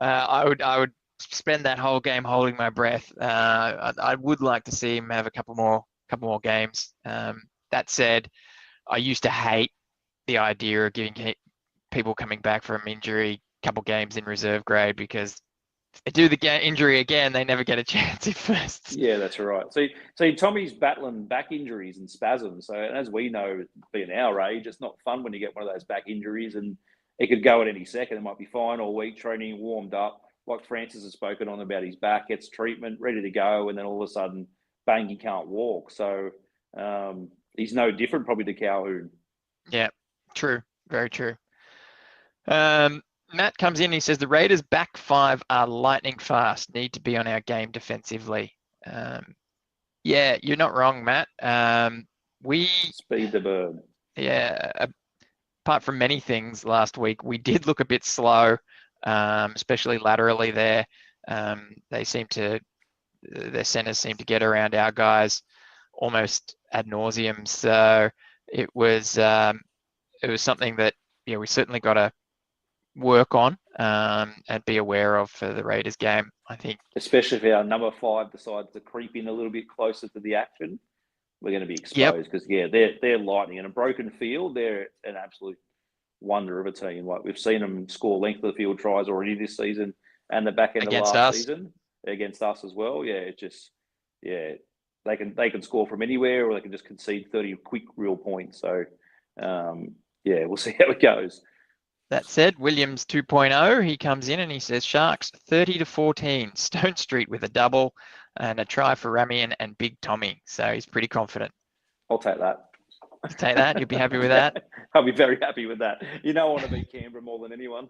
I would spend that whole game holding my breath. I would like to see him have a couple more games. That said, I used to hate the idea of giving people coming back from injury couple games in reserve grade, because if they do the injury again, they never get a chance at first. Yeah, that's right. So Tommy's battling back injuries and spasms. So as we know, being our age, it's not fun when you get one of those back injuries, and it could go at any second. It might be fine all week, training, warmed up, like Francis has spoken on about his back, gets treatment, ready to go, and then all of a sudden, bang, he can't walk. So he's no different probably to Calhoun. Yeah, true. Very true. Matt comes in, he says, the Raiders' back five are lightning fast, need to be on our game defensively. Yeah, you're not wrong, Matt. We Speed the bird. Yeah, apart from many things last week, we did look a bit slow, especially laterally there. Their centers seem to get around our guys almost ad nauseum. So it was something that we certainly got to work on and be aware of for the Raiders game, I think. Especially if our number 5 decides to creep in a little bit closer to the action, we're going to be exposed, because they're lightning. In a broken field, they're an absolute wonder of a team. Like, we've seen them score length of the field tries already this season, and the back end Against of last us. season against us as well. Yeah, it just they can score from anywhere, or they can just concede 30 quick real points. So we'll see how it goes. That said, Williams 2.0, he comes in and he says, Sharks 30-14, Stone Street with a double and a try for Ramian and Big Tommy. So he's pretty confident. I'll take that. You take that? You'll be happy with that? I'll be very happy with that. I want to beat Canberra more than anyone.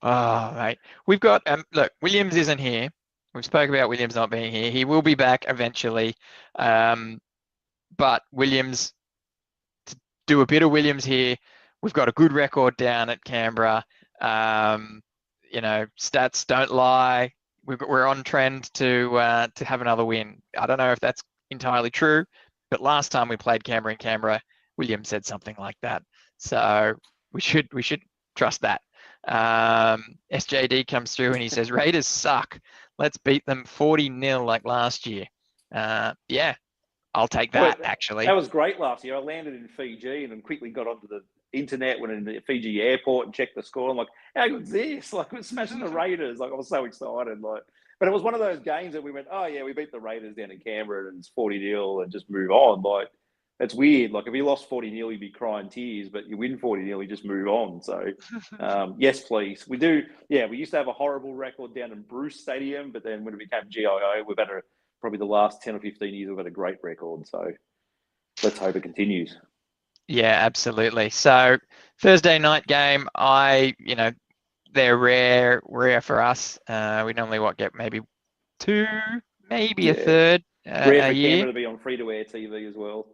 Oh, mate. We've got, look, Williams isn't here. We've spoken about Williams not being here. He will be back eventually. But Williams, to do a bit of Williams here, we've got a good record down at Canberra. Stats don't lie. We're on trend to have another win. I don't know if that's entirely true, but last time we played Canberra in Canberra, Williams said something like that. So we should trust that. SJD comes through and he says, Raiders suck. Let's beat them 40-0 like last year. Yeah, I'll take that, actually. That was great last year. I landed in Fiji and then quickly got onto the internet, went in the Fiji airport and checked the score. I'm like, how good's this? Like, we're smashing the Raiders. Like, I was so excited. Like, but it was one of those games that we went, oh yeah, we beat the Raiders down in Canberra and it's 40-0 and just move on. Like, it's weird. Like, if you lost 40-0, you'd be crying tears, but you win 40-0, you just move on. So, yes, please. We do. Yeah, we used to have a horrible record down in Bruce Stadium, but then when it became GIO, we've had probably the last 10 or 15 years, we've had a great record. So let's hope it continues. Yeah, absolutely. So Thursday night game, they're rare for us. We normally get maybe 2, maybe a third rare a for year. Canberra to be on free-to-air TV as well.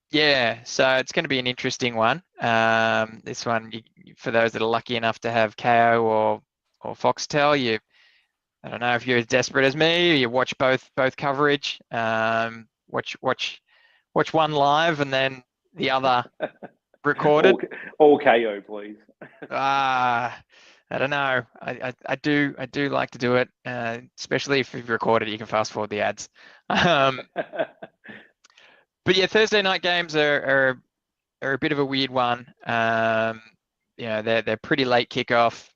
Yeah, so it's going to be an interesting one. This one, for those that are lucky enough to have KO or Foxtel, I don't know if you're as desperate as me, or you watch both coverage. Watch one live and then the other recorded. All KO, please. I don't know. I do like to do it, especially if you've recorded it. You can fast forward the ads. But yeah, Thursday night games are a bit of a weird one. They're pretty late kickoff,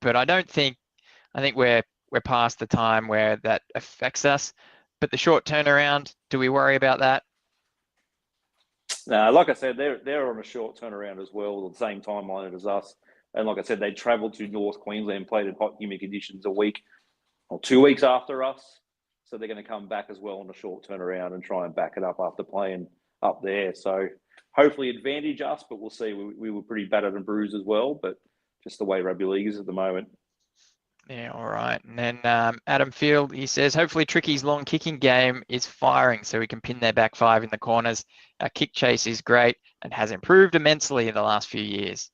but I think we're past the time where that affects us. But the short turnaround, do we worry about that? No, like I said, they're on a short turnaround as well, the same timeline as us. And like I said, they travelled to North Queensland, played in hot, humid conditions a week or 2 weeks after us. So they're going to come back as well on a short turnaround and try and back it up after playing up there. So hopefully advantage us, but we'll see. We were pretty battered and bruised as well, but just the way rugby league is at the moment. Yeah, all right. And then Adam Field, he says, hopefully Tricky's long kicking game is firing so we can pin their back five in the corners. Our kick chase is great and has improved immensely in the last few years.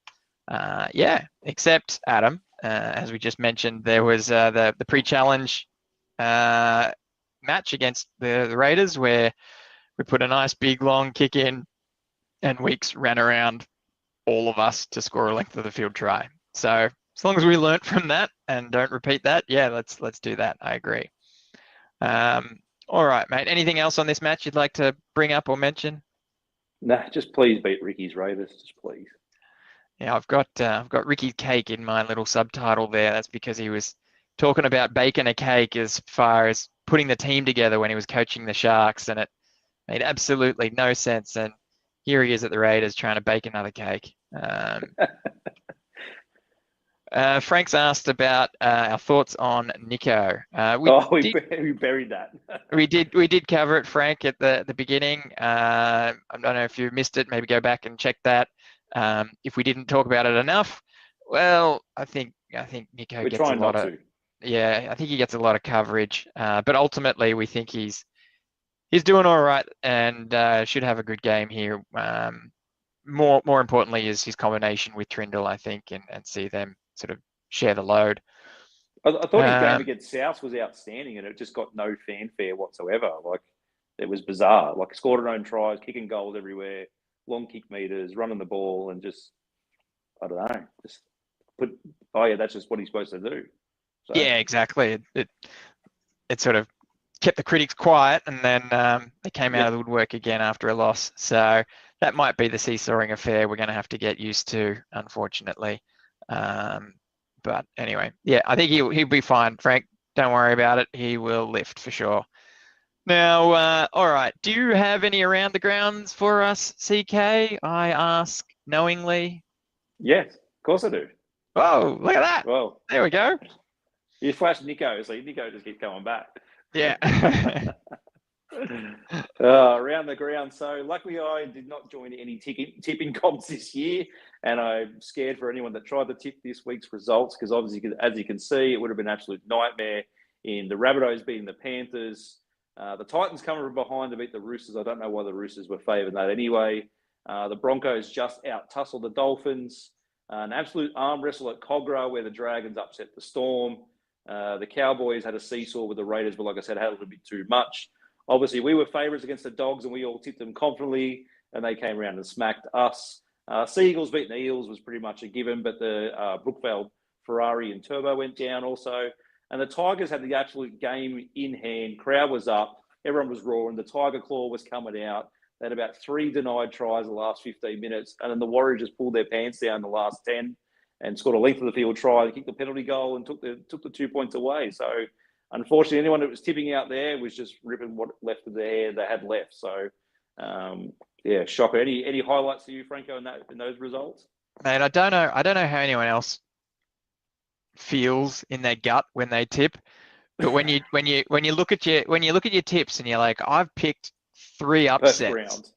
Yeah, except, Adam, as we just mentioned, there was the pre-challenge match against the Raiders where We put a nice big long kick in, and Weeks ran around all of us to score a length of the field try. So as long as we learnt from that and don't repeat that, yeah, let's do that. I agree. All right, mate. Anything else on this match you'd like to bring up or mention? No, just please beat Ricky's Raiders, just please. Yeah, I've got Ricky Cake in my little subtitle there. That's because he was talking about baking a cake as far as putting the team together when he was coaching the Sharks, and it made absolutely no sense. And here he is at the Raiders trying to bake another cake. Frank's asked about our thoughts on Nico. We buried that. we did cover it, Frank, at the beginning. I don't know if you missed it. Maybe go back and check that. If we didn't talk about it enough, well, I think Nico We're gets trying a lot not of to. yeah. I think he gets a lot of coverage, but ultimately we think he's doing all right and should have a good game here. More importantly is his combination with Trindle, I think, and see them sort of share the load. I thought his game against South was outstanding, and it just got no fanfare whatsoever. Like, it was bizarre. Like, scored her own tries, kicking goals everywhere, long kick meters, running the ball, and just, I don't know, just put. Oh yeah, that's just what he's supposed to do. So. Yeah, exactly. It sort of kept the critics quiet, and then they came out of the woodwork again after a loss. So that might be the seesawing affair we're going to have to get used to, unfortunately. But anyway, yeah, I think he'll be fine, Frank. Don't worry about it. He will lift for sure. Now, all right. Do you have any around the grounds for us, CK? I ask knowingly. Yes, of course I do. Oh, look at that. Well, there we go. You flashed Nico, so Nico just keeps coming back. Yeah. Around the ground. So luckily I did not join any tipping comps this year, and I'm scared for anyone that tried to tip this week's results, because obviously, as you can see, it would have been an absolute nightmare in the Rabbitohs beating the Panthers. The Titans coming from behind to beat the Roosters. I don't know why the Roosters were favoured that anyway. The Broncos just out-tussled the Dolphins. An absolute arm wrestle at Cogra where the Dragons upset the Storm. The Cowboys had a seesaw with the Raiders, but like I said, had a little bit too much. Obviously, we were favourites against the Dogs, and we all tipped them confidently, and they came around and smacked us. Seagulls beating the Eels was pretty much a given, but the Brookvale Ferrari and Turbo went down also. And the Tigers had the absolute game in hand. Crowd was up. Everyone was roaring. The Tiger Claw was coming out. They had about 3 denied tries in the last 15 minutes. And then the Warriors just pulled their pants down in the last 10 and scored a length of the field try. They kicked the penalty goal and took the 2 points away. So, unfortunately, anyone that was tipping out there was just ripping what left of the hair they had left. So, yeah, shocker. Any highlights for you, Franko, in those results? Mate, I don't know how anyone else feels in their gut when they tip, but when you look at your tips and you're like, I've picked 3 upsets.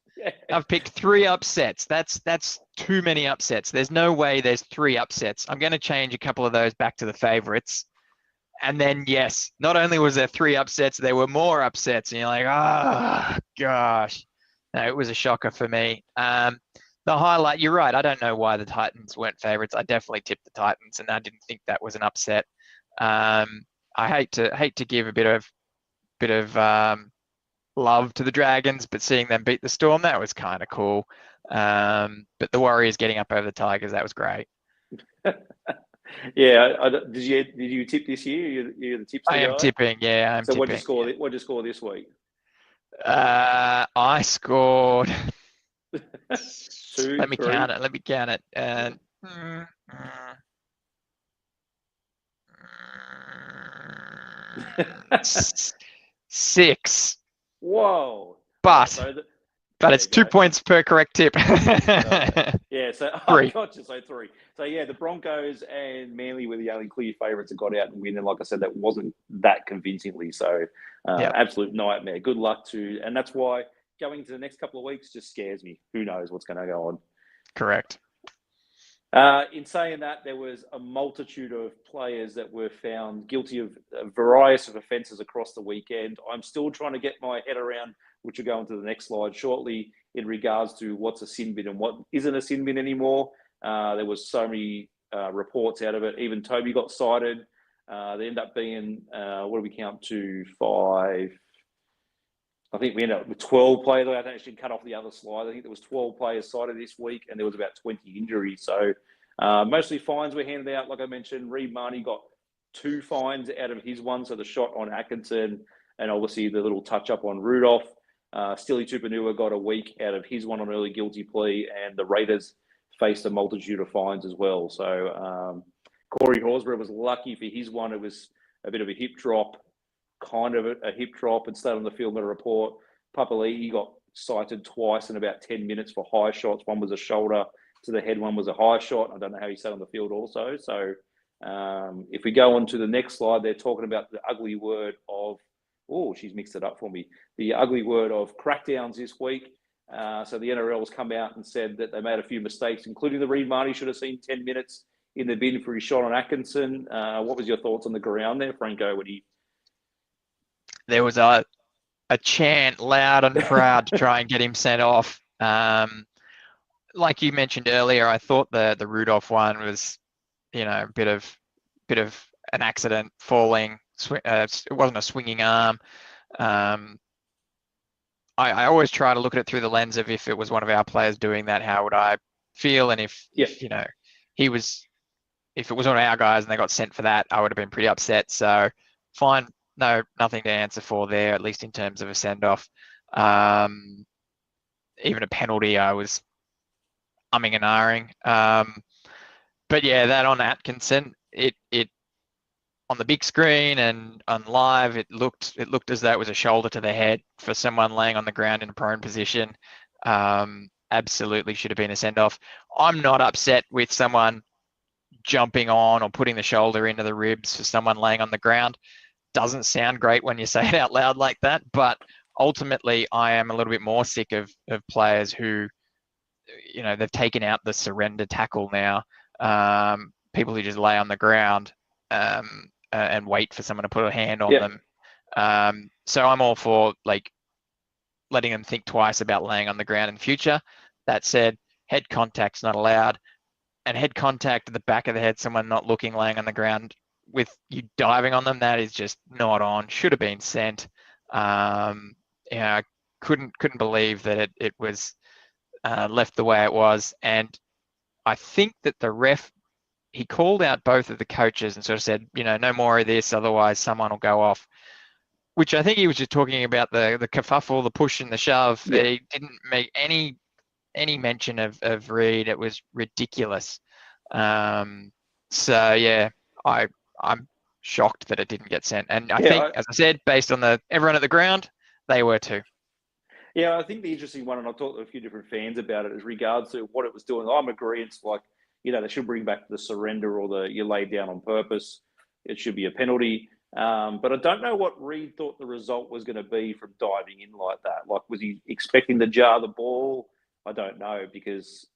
I've picked 3 upsets. That's too many upsets. There's no way there's 3 upsets. I'm going to change a couple of those back to the favourites. And then, yes, not only was there 3 upsets, there were more upsets. And you're like, oh, gosh. No, it was a shocker for me. The highlight, you're right. I don't know why the Titans weren't favourites. I definitely tipped the Titans, and I didn't think that was an upset. I hate to give a bit of love to the Dragons, but seeing them beat the Storm, that was kind of cool. But the Warriors getting up over the Tigers, that was great. Yeah, did you tip this year? You're the tipster guy? I am tipping. Yeah, I'm tipping. So what'd you score this week? I scored. 2, Let me 3? count it. And 6. Whoa! But it's 2 points per correct tip. Yeah, so 3. I got you. So 3. So yeah, the Broncos and Manly were the only clear favourites that got out and win. And like I said, that wasn't that convincingly. So absolute nightmare. Good luck to, and that's why going to the next couple of weeks just scares me. Who knows what's going to go on? Correct. In saying that, there was a multitude of players that were found guilty of a variety of offences across the weekend. I'm still trying to get my head around, which will go into the next slide shortly, in regards to what's a sin bin and what isn't a sin bin anymore. There was so many reports out of it. Even Toby got cited. They ended up being, what do we count to? 5, I think we ended up with 12 players. I actually cut off the other slide. I think there was 12 players cited this week, and there was about 20 injuries. So mostly fines were handed out. Like I mentioned, Reed Marnie got 2 fines out of his one. So the shot on Atkinson and obviously the little touch-up on Rudolph. Stilly Tupanua got a week out of his one on early guilty plea, and the Raiders faced a multitude of fines as well. So Corey Horsburgh was lucky for his one. It was a bit of a hip drop, kind of a hip drop, and stayed on the field in a report. Papali'i got cited twice in about 10 minutes for high shots. One was a shoulder to the head, one was a high shot. I don't know how he sat on the field also. So if we go on to the next slide, they're talking about the ugly word of, oh, she's mixed it up for me. The ugly word of crackdowns this week. So the NRL's come out and said that they made a few mistakes, including the Reed Marnie should have seen 10 minutes in the bin for his shot on Atkinson. What was your thoughts on the ground there, Franko, when he... There was a chant loud and proud to try and get him sent off. Like you mentioned earlier, I thought the Rudolph one was, a bit of an accident, falling. It wasn't a swinging arm. I always try to look at it through the lens of, if it was one of our players doing that, how would I feel? And if if it was one of our guys and they got sent for that, I would have been pretty upset. So fine. No, nothing to answer for there, at least in terms of a send-off. Even a penalty, I was umming and ahhing. But yeah, that on Atkinson, it on the big screen and on live, it looked as though it was a shoulder to the head for someone laying on the ground in a prone position. Absolutely should have been a send-off. I'm not upset with someone jumping on or putting the shoulder into the ribs for someone laying on the ground. Doesn't sound great when you say it out loud like that, but ultimately I am a little bit more sick of players who, they've taken out the surrender tackle now. People who just lay on the ground and wait for someone to put a hand on them. So I'm all for letting them think twice about laying on the ground in the future. That said, head contact's not allowed, and head contact at the back of the head, someone not looking, laying on the ground with you diving on them, that is just not on. Should have been sent. I couldn't believe that it was left the way it was. And I think that the ref, he called out both of the coaches and sort of said, no more of this, otherwise someone will go off. Which I think he was just talking about the kerfuffle, the push and the shove. Yeah. He didn't make any mention of Reed. It was ridiculous. So yeah, I'm shocked that it didn't get sent. And I think, as I said, based on everyone at the ground, they were too. Yeah, I think the interesting one, and I've talked to a few different fans about it, is regards to what it was doing. I'm agreeing, they should bring back the surrender or you laid down on purpose. It should be a penalty. But I don't know what Reed thought the result was going to be from diving in like that. Was he expecting to jar the ball? I don't know, because,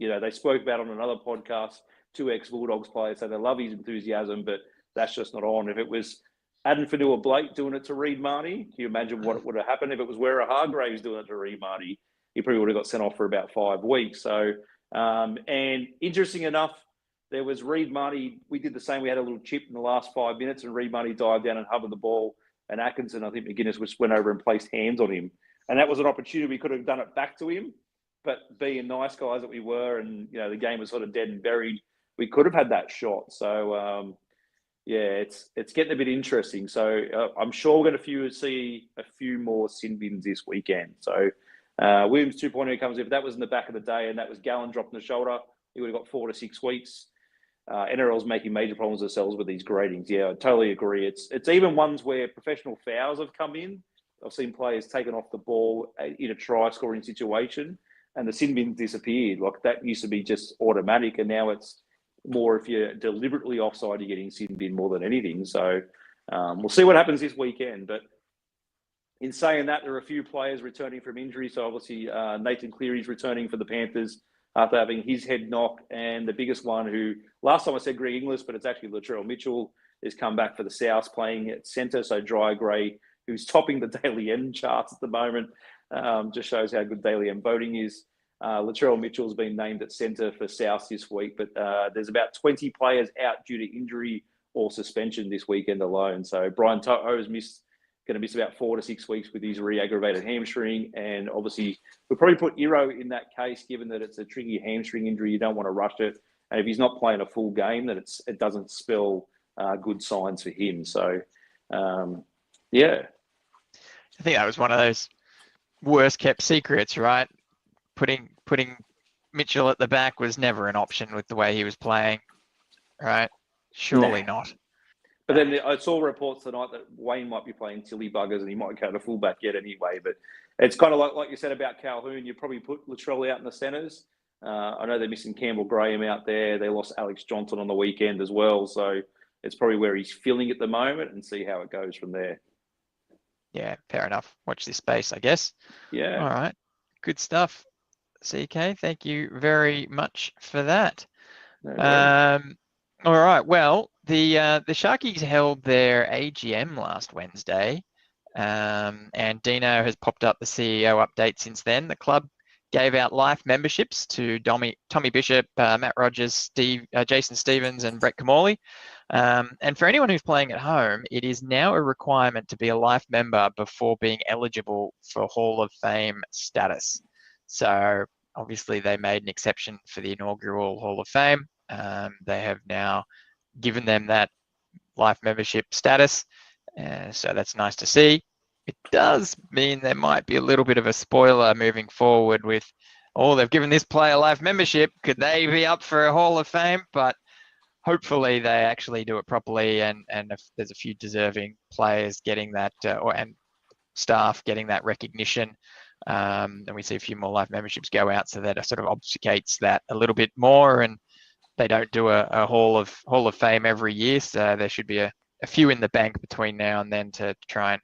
they spoke about on another podcast, 2 ex-Bulldogs players say they love his enthusiasm, but that's just not on. If it was Adam Fanua-Blake doing it to Reed Marnie, can you imagine what would have happened? If it was Wera Hargraves doing it to Reed Marnie, he probably would have got sent off for about 5 weeks. So, and interesting enough, there was Reed Marnie. We did the same. We had a little chip in the last 5 minutes, and Reed Marnie dived down and hovered the ball. And Atkinson, I think McGuinness, just went over and placed hands on him. And that was an opportunity. We could have done it back to him. But being nice guys that we were, and, the game was sort of dead and buried, we could have had that shot. So, it's getting a bit interesting. So I'm sure we're going to see a few more sin bins this weekend. So Williams 2.0 comes in. If that was in the back of the day and that was Gallen dropping the shoulder, he would have got 4 to 6 weeks. NRL's making major problems themselves with these gradings. Yeah, I totally agree. It's even ones where professional fouls have come in. I've seen players taken off the ball in a try scoring situation, and the sin bin disappeared. That used to be just automatic, and now it's more if you're deliberately offside, you're getting sin bin more than anything. So we'll see what happens this weekend. But in saying that, there are a few players returning from injury. So obviously Nathan Cleary's returning for the Panthers after having his head knocked. And the biggest one, who last time I said Greg Inglis, but it's actually Latrell Mitchell, has come back for the South playing at centre. So Dry Gray, who's topping the Daily M charts at the moment, just shows how good Daily M voting is. Latrell Mitchell's been named at centre for South this week, but there's about 20 players out due to injury or suspension this weekend alone. So Brian To'o's missed going to miss about 4 to 6 weeks with his re-aggravated hamstring. And obviously, we'll probably put Iro in that case, given that it's a tricky hamstring injury. You don't want to rush it. And if he's not playing a full game, then it doesn't spell good signs for him. So, yeah. I think that was one of those worst kept secrets, right? Putting Mitchell at the back was never an option with the way he was playing, right? Surely not. But then I saw reports tonight that Wayne might be playing silly buggers and he might go to fullback yet anyway. But it's kind of like you said about Calhoun. You probably put Latrell out in the centres. I know they're missing Campbell Graham out there. They lost Alex Johnson on the weekend as well. So it's probably where he's filling at the moment and see how it goes from there. Yeah, fair enough. Watch this space, I guess. Yeah. All right. Good stuff. CK, thank you very much for that. No all right. Well, the Sharkies held their AGM last Wednesday, and Dino has popped up the CEO update since then. The club gave out life memberships to Tommy Bishop, Matt Rogers, Jason Stevens, and Brett Kamali. And for anyone who's playing at home, it is now a requirement to be a life member before being eligible for Hall of Fame status. So obviously they made an exception for the inaugural Hall of Fame. They have now given them that life membership status. So that's nice to see. It does mean there might be a little bit of a spoiler moving forward with, they've given this player life membership. Could they be up for a Hall of Fame? But hopefully they actually do it properly, and if there's a few deserving players getting that, and staff getting that recognition, and we see a few more life memberships go out, so that it sort of obfuscates that a little bit more, and they don't do a Hall of Fame every year, so there should be a few in the bank between now and then to try and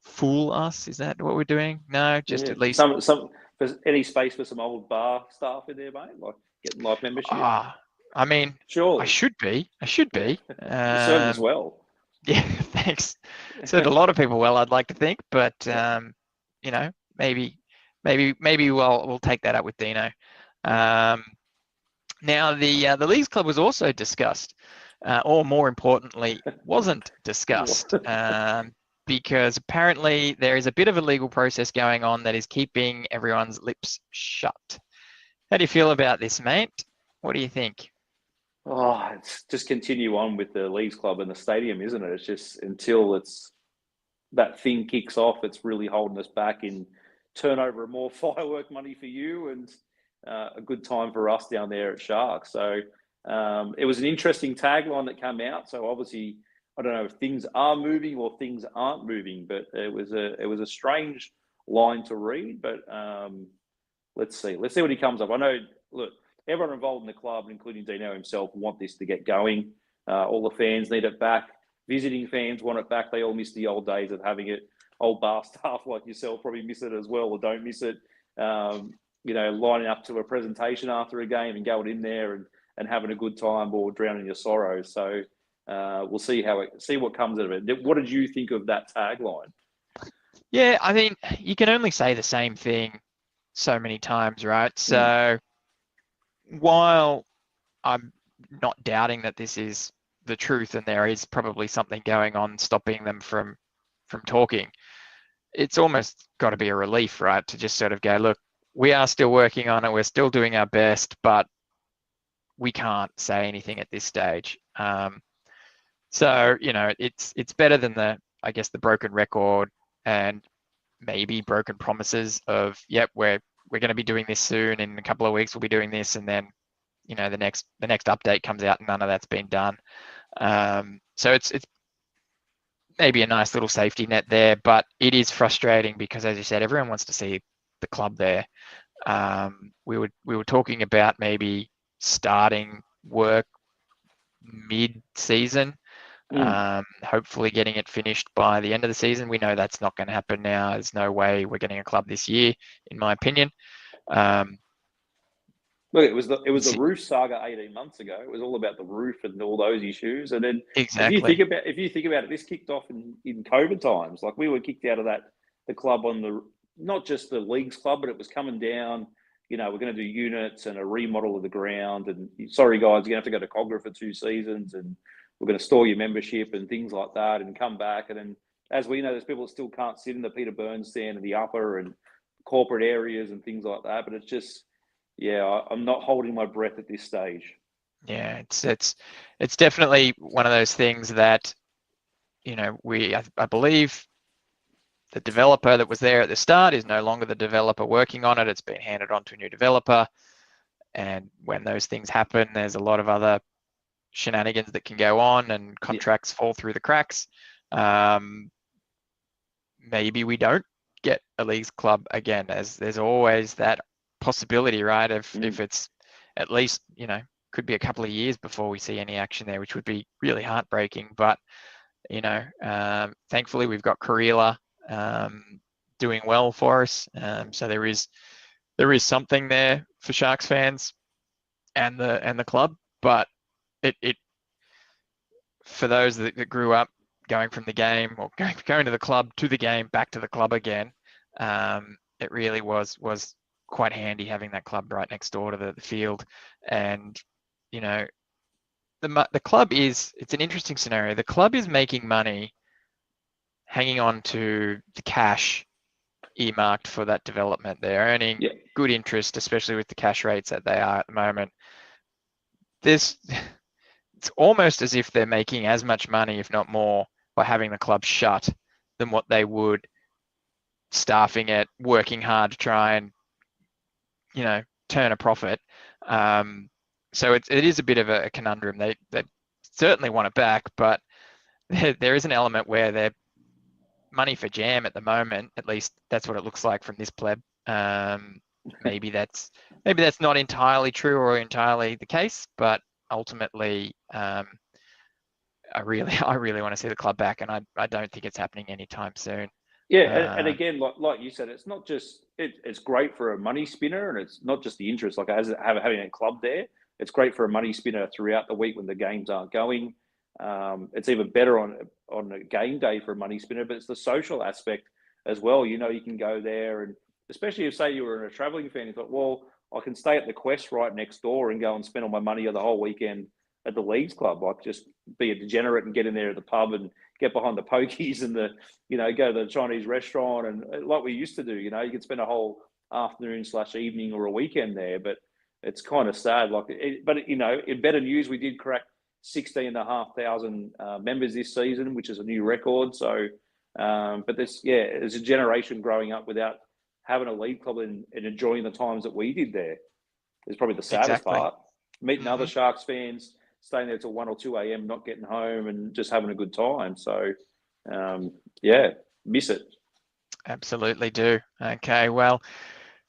fool us. Is that what we're doing? No, just at least some. There's any space for some old bar staff in there, mate? Like getting life membership? I mean, surely. I should be. You serve as well. Yeah, thanks. Served a lot of people well, I'd like to think, but maybe we'll take that up with Dino. Now the Leagues Club was also discussed, or more importantly, wasn't discussed, because apparently there is a bit of a legal process going on that is keeping everyone's lips shut. How do you feel about this, mate? What do you think? Oh, it's just continue on with the Leagues Club and the stadium, isn't it? It's just until that thing kicks off, it's really holding us back in turnover of more firework money for you and a good time for us down there at Sharks. So it was an interesting tagline that came out. So obviously, I don't know if things are moving or things aren't moving, but it was a strange line to read. But let's see what he comes up. I know. Look, everyone involved in the club, including Dino himself, want this to get going. All the fans need it back. Visiting fans want it back. They all miss the old days of having it. Old bar staff like yourself probably miss it as well, or don't miss it. Lining up to a presentation after a game and going in there and having a good time or drowning your sorrows. So we'll see what comes out of it. What did you think of that tagline? Yeah, I mean, you can only say the same thing so many times, right? So while I'm not doubting that this is the truth and there is probably something going on stopping them from talking, it's almost got to be a relief, right? To just sort of go, look, we are still working on it. We're still doing our best, but we can't say anything at this stage. So, it's better than the broken record and maybe broken promises of, yep, we're going to be doing this soon. In a couple of weeks, we'll be doing this. And then, the next update comes out and none of that's been done. So it's maybe a nice little safety net there, but it is frustrating because, as you said, everyone wants to see the club there. We were talking about maybe starting work mid-season, hopefully getting it finished by the end of the season. We know that's not going to happen now. There's no way we're getting a club this year, in my opinion. Look, it was the roof saga 18 months ago. It was all about the roof and all those issues. And then exactly. if you think about it, this kicked off in COVID times. Like we were kicked out of the club on not just the Leagues Club, but it was coming down. We're going to do units and a remodel of the ground. And sorry, guys, you're going to have to go to Cogra for 2 seasons, and we're going to store your membership and things like that, and come back. And then as we know, there's people that still can't sit in the Peter Burns stand and the upper and corporate areas and things like that. But it's just, I'm not holding my breath at this stage. Yeah, it's definitely one of those things that, I believe the developer that was there at the start is no longer the developer working on it. It's been handed on to a new developer. And when those things happen, there's a lot of other shenanigans that can go on and contracts fall through the cracks. Maybe we don't get a leagues club again, as there's always that possibility, right? If it's at least, could be a couple of years before we see any action there, which would be really heartbreaking. But, thankfully we've got Cronulla doing well for us. So there is something there for Sharks fans and the club, but it for those that grew up going from the game or going to the club to the game back to the club again, it really was quite handy having that club right next door to the field. And the club it's an interesting scenario. The club is making money hanging on to the cash earmarked for that development. They're earning good interest, especially with the cash rates that they are at the moment. It's almost as if they're making as much money, if not more, by having the club shut than what they would staffing it, working hard to try and, turn a profit. So it is a bit of a conundrum. They certainly want it back, but there is an element where they're money for jam at the moment. At least that's what it looks like from this pleb. Maybe that's not entirely true or entirely the case, but ultimately, I really want to see the club back, and I don't think it's happening anytime soon. Yeah, and again, like you said, it's not just it's great for a money spinner, and it's not just the interest. Like having a club there, it's great for a money spinner throughout the week when the games aren't going. It's even better on a game day for a money spinner, but it's the social aspect as well. You can go there, and especially if, say, you were a traveling fan, you thought, well, I can stay at the Quest right next door and go and spend all my money the whole weekend at the Leagues Club. Like, just be a degenerate and get in there at the pub and get behind the pokies and go to the Chinese restaurant, and like we used to do. You could spend a whole afternoon/evening or a weekend there, but it's kind of sad. In better news, we did crack 16,500 members this season, which is a new record. So, but there's a generation growing up without having a league club and enjoying the times that we did there. Is probably the saddest part. Meeting other Sharks fans, staying there till 1 or 2 a.m., not getting home, and just having a good time. So, miss it. Absolutely do. Okay, well,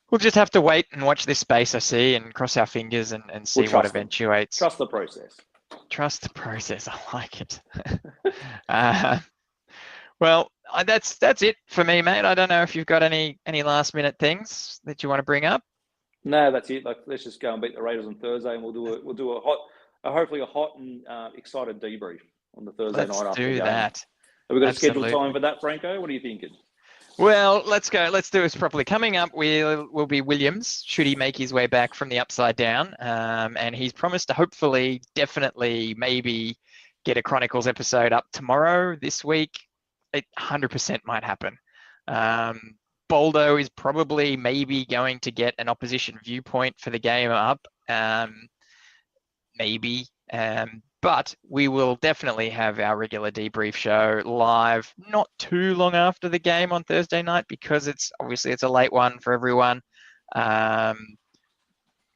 we'll just have to wait and watch this space, I see, and cross our fingers and see what eventuates. Trust the process. Trust the process. I like it. Well, that's it for me, mate. I don't know if you've got any last minute things that you want to bring up. No, that's it. Let's just go and beat the Raiders on Thursday, and we'll do hopefully a hot and excited debrief on the Thursday night after the game. Let's do that. Have we got a scheduled time for that, Franko? What are you thinking? Well, let's go. Let's do this properly. Coming up will be Williams, should he make his way back from the upside down. And he's promised to hopefully, definitely, maybe get a Chronicles episode up tomorrow, this week. It 100% might happen. Boldo is probably maybe going to get an opposition viewpoint for the game up. Maybe. But we will definitely have our regular debrief show live not too long after the game on Thursday night, because it's a late one for everyone.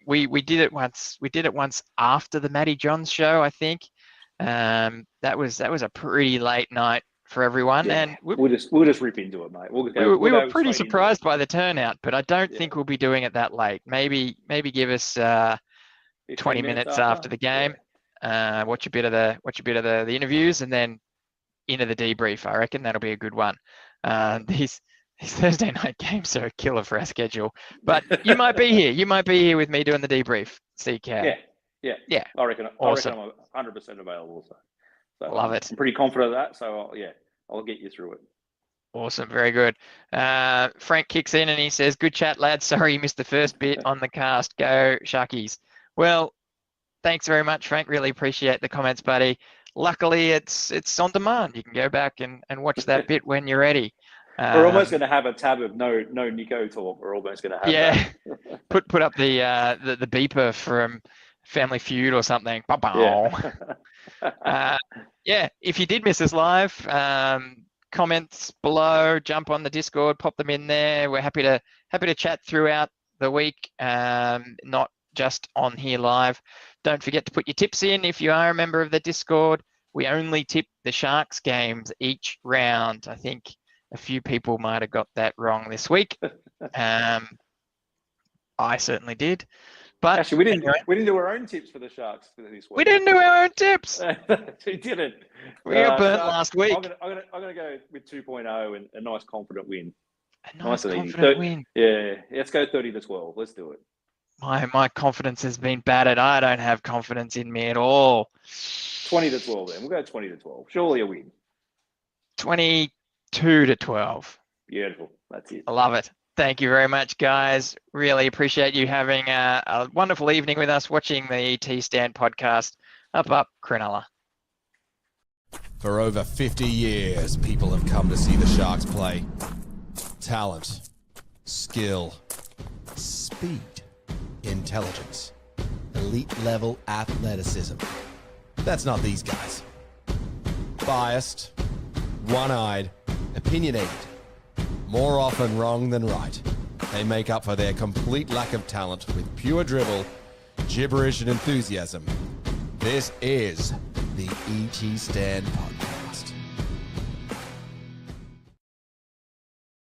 We did it once. We did it once after the Matty Johns show, I think. That was a pretty late night for everyone, and we'll just rip into it, mate. We were pretty surprised by the turnout, but I don't think we'll be doing it that late. Maybe give us 20 minutes after the game. Watch a bit of the interviews, and then into the debrief. I reckon that'll be a good one. These Thursday night games are a killer for our schedule, but you might be here. You might be here with me doing the debrief. CK. Yeah. I reckon Awesome. I'm 100% available. So love it. I'm pretty confident of that. So I'll get you through it. Awesome, very good. Frank kicks in and he says, "Good chat, lads. Sorry you missed the first bit on the cast. Go Sharkies." Well, thanks very much, Frank. Really appreciate the comments, buddy. luckily it's on demand. You can go back and watch that bit when you're ready. We're almost going to have a tab of no Nico talk. We're almost going to have that. put up the beeper from Family Feud or something. Yeah. If you did miss us live, comments below, jump on the Discord, pop them in there. We're happy to chat throughout the week, not just on here live. Don't forget to put your tips in if you are a member of the Discord. We only tip the Sharks games each round. I think a few people might have got that wrong this week. I certainly did. But actually, we didn't do our own tips for the Sharks for this week. We didn't do our own tips. We didn't. We got burnt last week. I'm gonna go with 2.0 and a nice confident win. A nice confident win. Yeah, let's go 30-12. Let's do it. My confidence has been battered. I don't have confidence in me at all. 20-12 then. We'll go 20-12. Surely a win. 22-12. Beautiful. That's it. I love it. Thank you very much, guys. Really appreciate you having a wonderful evening with us, watching the ET Stand podcast. Up, Cronulla. For over 50 years, people have come to see the Sharks play. Talent, skill, speed, intelligence, elite-level athleticism. That's not these guys. Biased, one-eyed, opinionated. More often wrong than right. They make up for their complete lack of talent with pure dribble, gibberish, and enthusiasm. This is the ET Stand Podcast.